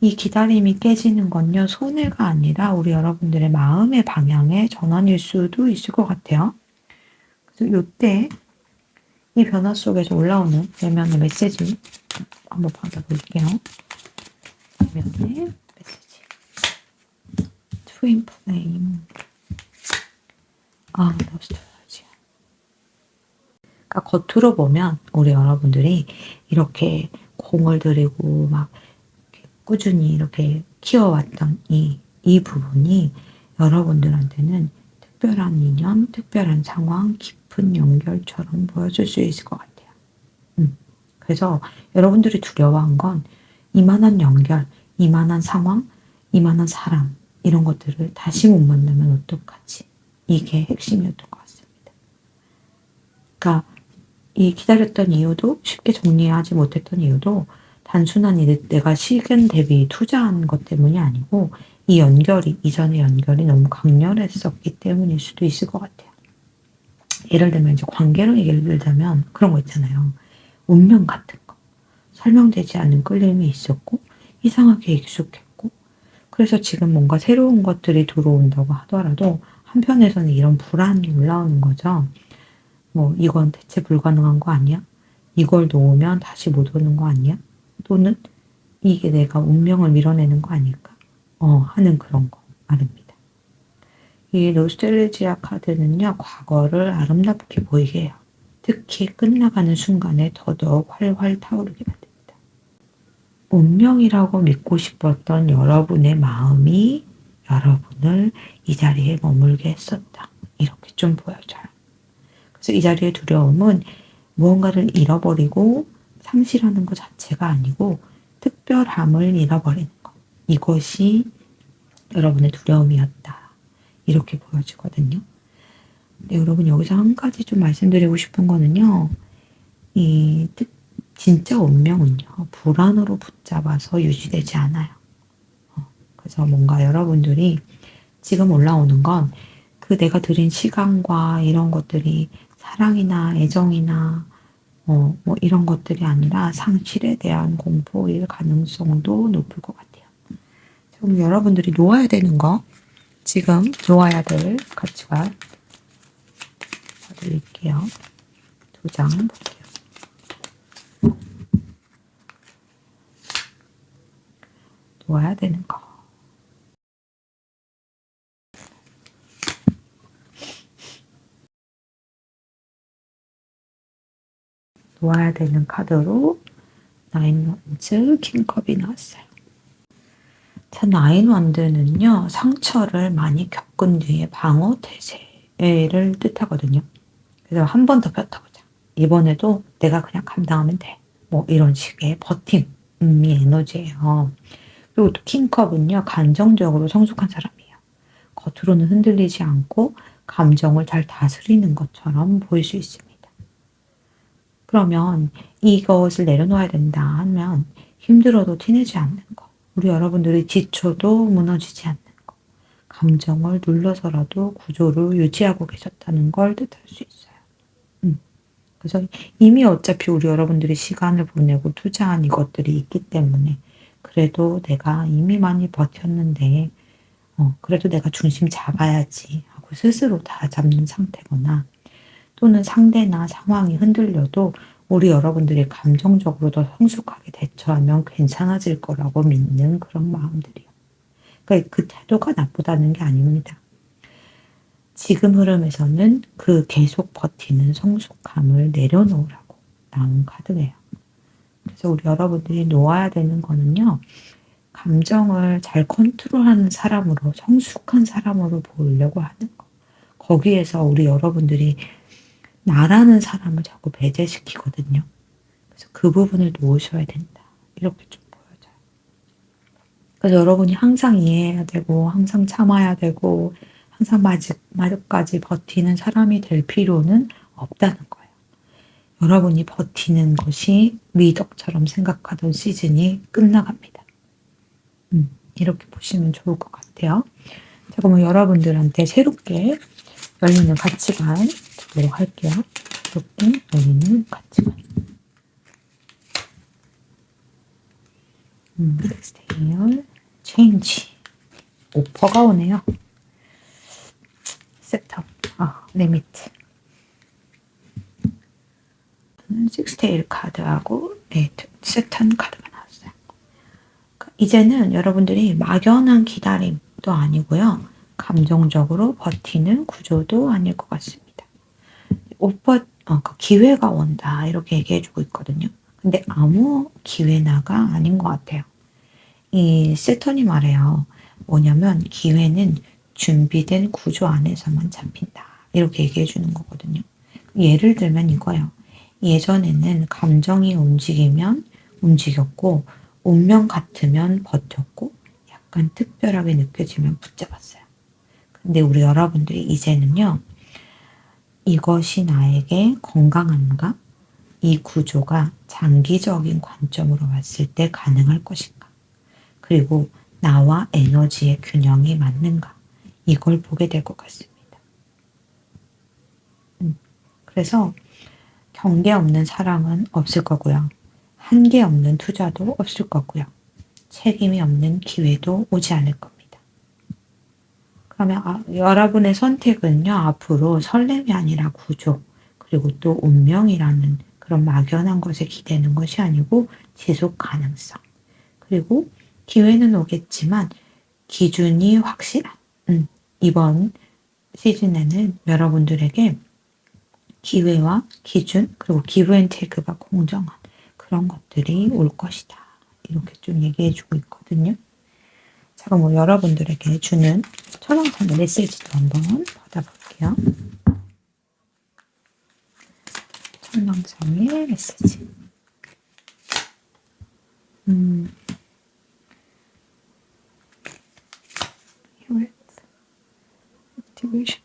이 기다림이 깨지는 건요, 손해가 아니라 우리 여러분들의 마음의 방향의 전환일 수도 있을 것 같아요. 그래서 이때 이 변화 속에서 올라오는 내면의 메시지 한번 받아볼게요. 내면의 메시지. 트윈 플레임. 노스트라지아. 그러니까 겉으로 보면 우리 여러분들이 이렇게 공을 들이고 막 꾸준히 이렇게 키워왔던 이 부분이 여러분들한테는 특별한 인연, 특별한 상황, 깊은 연결처럼 보여줄 수 있을 것 같아요. 그래서 여러분들이 두려워한 건 이만한 연결, 이만한 상황, 이만한 사람 이런 것들을 다시 못 만나면 어떡하지? 이게 핵심이었던 것 같습니다. 그러니까 이 기다렸던 이유도 쉽게 정리하지 못했던 이유도 단순한 내가 시간 대비 투자한 것 때문이 아니고 이 연결이 이전의 연결이 너무 강렬했었기 때문일 수도 있을 것 같아요. 예를 들면 이제 관계로 얘기를 들자면 그런 거 있잖아요. 운명 같은 거. 설명되지 않은 끌림이 있었고 이상하게 익숙했고 그래서 지금 뭔가 새로운 것들이 들어온다고 하더라도 한편에서는 이런 불안이 올라오는 거죠. 뭐 이건 대체 불가능한 거 아니야? 이걸 놓으면 다시 못 오는 거 아니야? 또는 이게 내가 운명을 밀어내는 거 아닐까? 하는 그런 거 말입니다. 이 노스텔지아 카드는요, 과거를 아름답게 보이게 해요. 특히 끝나가는 순간에 더더욱 활활 타오르게 만듭니다. 운명이라고 믿고 싶었던 여러분의 마음이 여러분을 이 자리에 머물게 했었다. 이렇게 좀 보여져요. 그래서 이 자리의 두려움은 무언가를 잃어버리고 상실하는 것 자체가 아니고 특별함을 잃어버리는 것. 이것이 여러분의 두려움이었다. 이렇게 보여지거든요. 근데 여러분 여기서 한 가지 좀 말씀드리고 싶은 거는요. 진짜 운명은요. 불안으로 붙잡아서 유지되지 않아요. 그래서 뭔가 여러분들이 지금 올라오는 건 그 내가 들인 시간과 이런 것들이 사랑이나 애정이나 뭐 이런 것들이 아니라 상실에 대한 공포일 가능성도 높을 것 같아요. 그럼 여러분들이 놓아야 되는 거, 지금 놓아야 될 가치관 봐드릴게요. 2장 볼게요. 놓아야 되는 거. 놓아야 되는 카드로 나인 원즈 킹컵이 나왔어요. 자, 나인 원드는요, 상처를 많이 겪은 뒤에 방어 태세를 뜻하거든요. 그래서 한 번 더 뱉어보자. 이번에도 내가 그냥 감당하면 돼. 뭐 이런 식의 버팀이 에너지예요. 그리고 또 킹컵은요, 감정적으로 성숙한 사람이에요. 겉으로는 흔들리지 않고 감정을 잘 다스리는 것처럼 보일 수 있습니다. 그러면 이것을 내려놓아야 된다 하면 힘들어도 티내지 않는 거. 우리 여러분들이 지쳐도 무너지지 않는 거. 감정을 눌러서라도 구조를 유지하고 계셨다는 걸 뜻할 수 있어요. 그래서 이미 어차피 우리 여러분들이 시간을 보내고 투자한 이것들이 있기 때문에 그래도 내가 이미 많이 버텼는데 그래도 내가 중심 잡아야지 하고 스스로 다 잡는 상태거나 또는 상대나 상황이 흔들려도 우리 여러분들이 감정적으로 더 성숙하게 대처하면 괜찮아질 거라고 믿는 그런 마음들이요. 그러니까 그 태도가 나쁘다는 게 아닙니다. 지금 흐름에서는 그 계속 버티는 성숙함을 내려놓으라고 나온 카드예요. 그래서 우리 여러분들이 놓아야 되는 거는요. 감정을 잘 컨트롤하는 사람으로 성숙한 사람으로 보이려고 하는 거. 거기에서 우리 여러분들이 나라는 사람을 자꾸 배제시키거든요. 그래서 그 부분을 놓으셔야 된다. 이렇게 좀 보여져요. 그래서 여러분이 항상 이해해야 되고 항상 참아야 되고 항상 마지막까지 버티는 사람이 될 필요는 없다는 거예요. 여러분이 버티는 것이 미덕처럼 생각하던 시즌이 끝나갑니다. 이렇게 보시면 좋을 것 같아요. 자, 그러면 여러분들한테 새롭게 열리는 가치관 보도록 할게요. 새롭게 열리는 가치관. 섹스테이얼, 체인지. 오퍼가 오네요. 셋업, 리미트. 식스테일 카드하고 세턴 카드가 나왔어요. 이제는 여러분들이 막연한 기다림도 아니고요. 감정적으로 버티는 구조도 아닐 것 같습니다. 기회가 온다 이렇게 얘기해주고 있거든요. 근데 아무 기회나가 아닌 것 같아요. 이 세턴이 말해요. 뭐냐면 기회는 준비된 구조 안에서만 잡힌다. 이렇게 얘기해 주는 거거든요. 예를 들면 이거예요. 예전에는 감정이 움직이면 움직였고 운명 같으면 버텼고 약간 특별하게 느껴지면 붙잡았어요. 근데 우리 여러분들이 이제는요. 이것이 나에게 건강한가? 이 구조가 장기적인 관점으로 봤을 때 가능할 것인가? 그리고 나와 에너지의 균형이 맞는가? 이걸 보게 될 것 같습니다. 그래서 경계 없는 사랑은 없을 거고요. 한계 없는 투자도 없을 거고요. 책임이 없는 기회도 오지 않을 겁니다. 그러면 여러분의 선택은요. 앞으로 설렘이 아니라 구조 그리고 또 운명이라는 그런 막연한 것에 기대는 것이 아니고 지속 가능성 그리고 기회는 오겠지만 기준이 확실한 이번 시즌에는 여러분들에게 기회와 기준 그리고 기브 앤 테이크가 공정한 그런 것들이 올 것이다. 이렇게 좀 얘기해주고 있거든요. 자, 그럼 여러분들에게 주는 천왕성의 메시지도 한번 받아볼게요. 천왕성의 메시지. 액티베이션.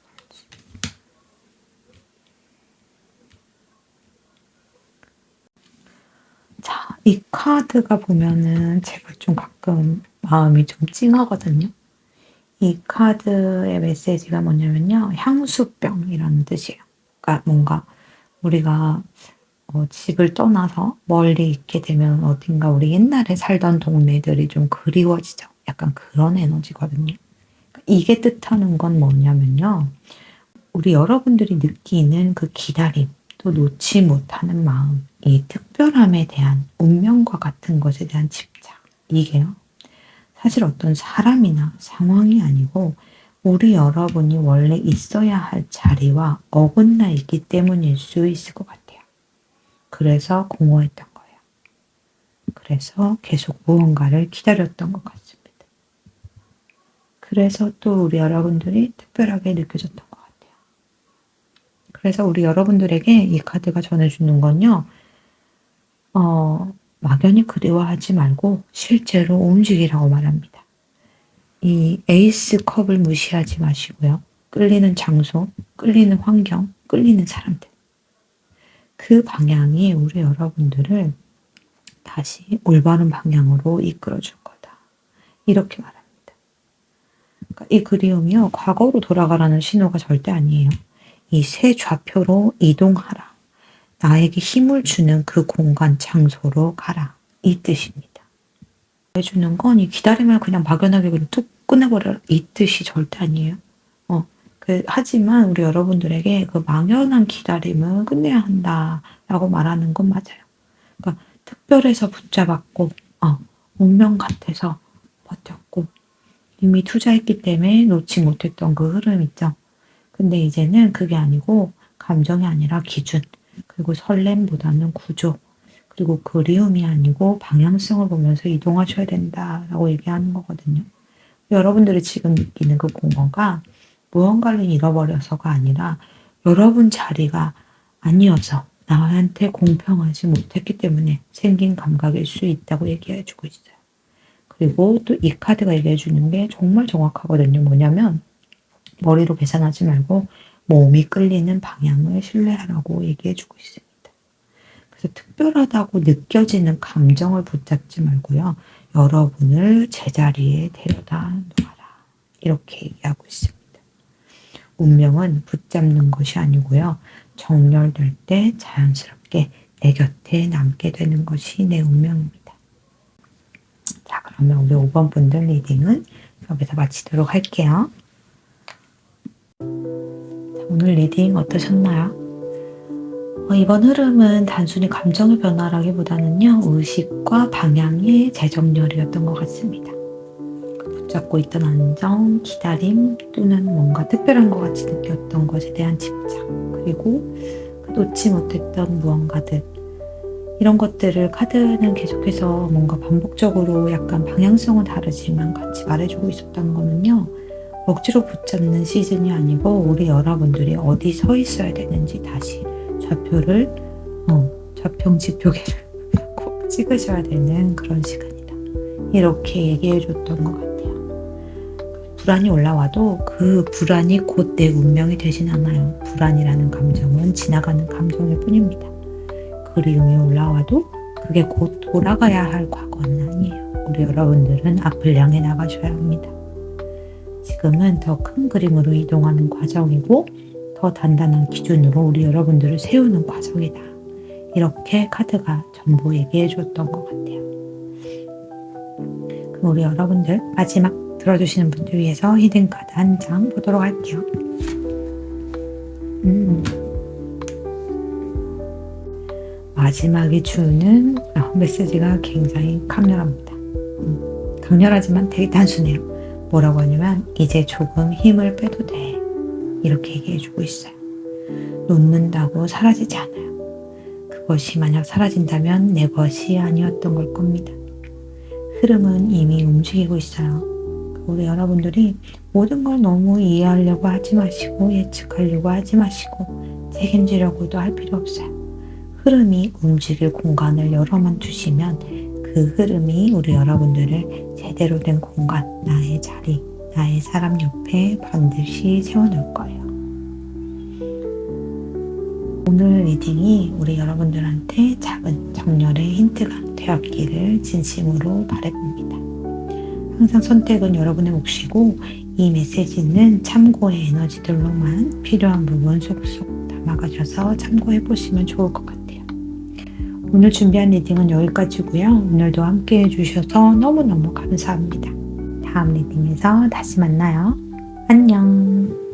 자, 이 카드가 보면은 제가 좀 가끔 마음이 좀 찡하거든요. 이 카드의 메시지가 뭐냐면요. 향수병이라는 뜻이에요. 그러니까 뭔가 우리가 집을 떠나서 멀리 있게 되면 어딘가 우리 옛날에 살던 동네들이 좀 그리워지죠. 약간 그런 에너지거든요. 그러니까 이게 뜻하는 건 뭐냐면요. 우리 여러분들이 느끼는 그 기다림, 또 놓지 못하는 마음, 이 특별함에 대한 운명과 같은 것에 대한 집착, 이게요. 사실 어떤 사람이나 상황이 아니고 우리 여러분이 원래 있어야 할 자리와 어긋나 있기 때문일 수 있을 것 같아요. 그래서 공허했던 거예요. 그래서 계속 무언가를 기다렸던 것 같습니다. 그래서 또 우리 여러분들이 특별하게 느껴졌던 것 같아요. 그래서 우리 여러분들에게 이 카드가 전해주는 건요. 막연히 그리워하지 말고 실제로 움직이라고 말합니다. 이 에이스 컵을 무시하지 마시고요. 끌리는 장소, 끌리는 환경, 끌리는 사람들. 그 방향이 우리 여러분들을 다시 올바른 방향으로 이끌어 줄 거다. 이렇게 말합니다. 그러니까 이 그리움이요, 과거로 돌아가라는 신호가 절대 아니에요. 이 새 좌표로 이동하라. 나에게 힘을 주는 그 공간, 장소로 가라. 이 뜻입니다. 해주는 건 이 기다림을 그냥 막연하게 그냥 뚝 끝내버려라. 이 뜻이 절대 아니에요. 하지만 우리 여러분들에게 그 막연한 기다림은 끝내야 한다라고 말하는 건 맞아요. 그러니까 특별해서 붙잡았고, 운명 같아서 버텼고, 이미 투자했기 때문에 놓지 못했던 그 흐름 있죠. 근데 이제는 그게 아니고 감정이 아니라 기준, 그리고 설렘보다는 구조, 그리고 그리움이 아니고 방향성을 보면서 이동하셔야 된다라고 얘기하는 거거든요. 여러분들이 지금 느끼는 그 공허가 무언가를 잃어버려서가 아니라 여러분 자리가 아니어서 나한테 공평하지 못했기 때문에 생긴 감각일 수 있다고 얘기해 주고 있어요. 그리고 또 이 카드가 얘기해 주는 게 정말 정확하거든요. 뭐냐면 머리로 계산하지 말고 몸이 끌리는 방향을 신뢰하라고 얘기해 주고 있습니다. 그래서 특별하다고 느껴지는 감정을 붙잡지 말고요. 여러분을 제자리에 데려다 놓아라. 이렇게 얘기하고 있습니다. 운명은 붙잡는 것이 아니고요. 정렬될 때 자연스럽게 내 곁에 남게 되는 것이 내 운명입니다. 자, 그러면 우리 5번 분들 리딩은 여기서 마치도록 할게요. 자, 오늘 리딩 어떠셨나요? 이번 흐름은 단순히 감정의 변화라기보다는요, 의식과 방향의 재정렬이었던 것 같습니다. 붙잡고 있던 안정, 기다림 또는 뭔가 특별한 것 같이 느꼈던 것에 대한 집착, 그리고 놓지 못했던 무언가들, 이런 것들을 카드는 계속해서 뭔가 반복적으로 약간 방향성은 다르지만 같이 말해주고 있었던 거는요, 억지로 붙잡는 시즌이 아니고 우리 여러분들이 어디 서 있어야 되는지 다시 좌표를 좌평지표계를 꼭 찍으셔야 되는 그런 시간이다. 이렇게 얘기해 줬던 것 같아요. 불안이 올라와도 그 불안이 곧 내 운명이 되진 않아요. 불안이라는 감정은 지나가는 감정일 뿐입니다. 그리움이 올라와도 그게 곧 돌아가야 할 과거는 아니에요. 우리 여러분들은 앞을 향해 나가셔야 합니다. 지금은 더 큰 그림으로 이동하는 과정이고 더 단단한 기준으로 우리 여러분들을 세우는 과정이다. 이렇게 카드가 전부 얘기해 줬던 것 같아요. 그럼 우리 여러분들 마지막 들어주시는 분들 위해서 히든카드 한 장 보도록 할게요. 마지막에 주는 메시지가 굉장히 강렬합니다. 강렬하지만 되게 단순해요. 뭐라고 하냐면 이제 조금 힘을 빼도 돼. 이렇게 얘기해주고 있어요. 놓는다고 사라지지 않아요. 그것이 만약 사라진다면 내 것이 아니었던 걸 겁니다. 흐름은 이미 움직이고 있어요. 우리 여러분들이 모든 걸 너무 이해하려고 하지 마시고 예측하려고 하지 마시고 책임지려고도 할 필요 없어요. 흐름이 움직일 공간을 열어만 두시면 그 흐름이 우리 여러분들을 제대로 된 공간, 나의 자리, 나의 사람 옆에 반드시 세워놓을 거예요. 오늘 리딩이 우리 여러분들한테 작은 정렬의 힌트가 되었기를 진심으로 바라봅니다. 항상 선택은 여러분의 몫이고 이 메시지는 참고의 에너지들로만 필요한 부분 쏙쏙 담아가셔서 참고해 보시면 좋을 것 같아요. 오늘 준비한 리딩은 여기까지고요. 오늘도 함께 해주셔서 너무너무 감사합니다. 다음 리딩에서 다시 만나요. 안녕.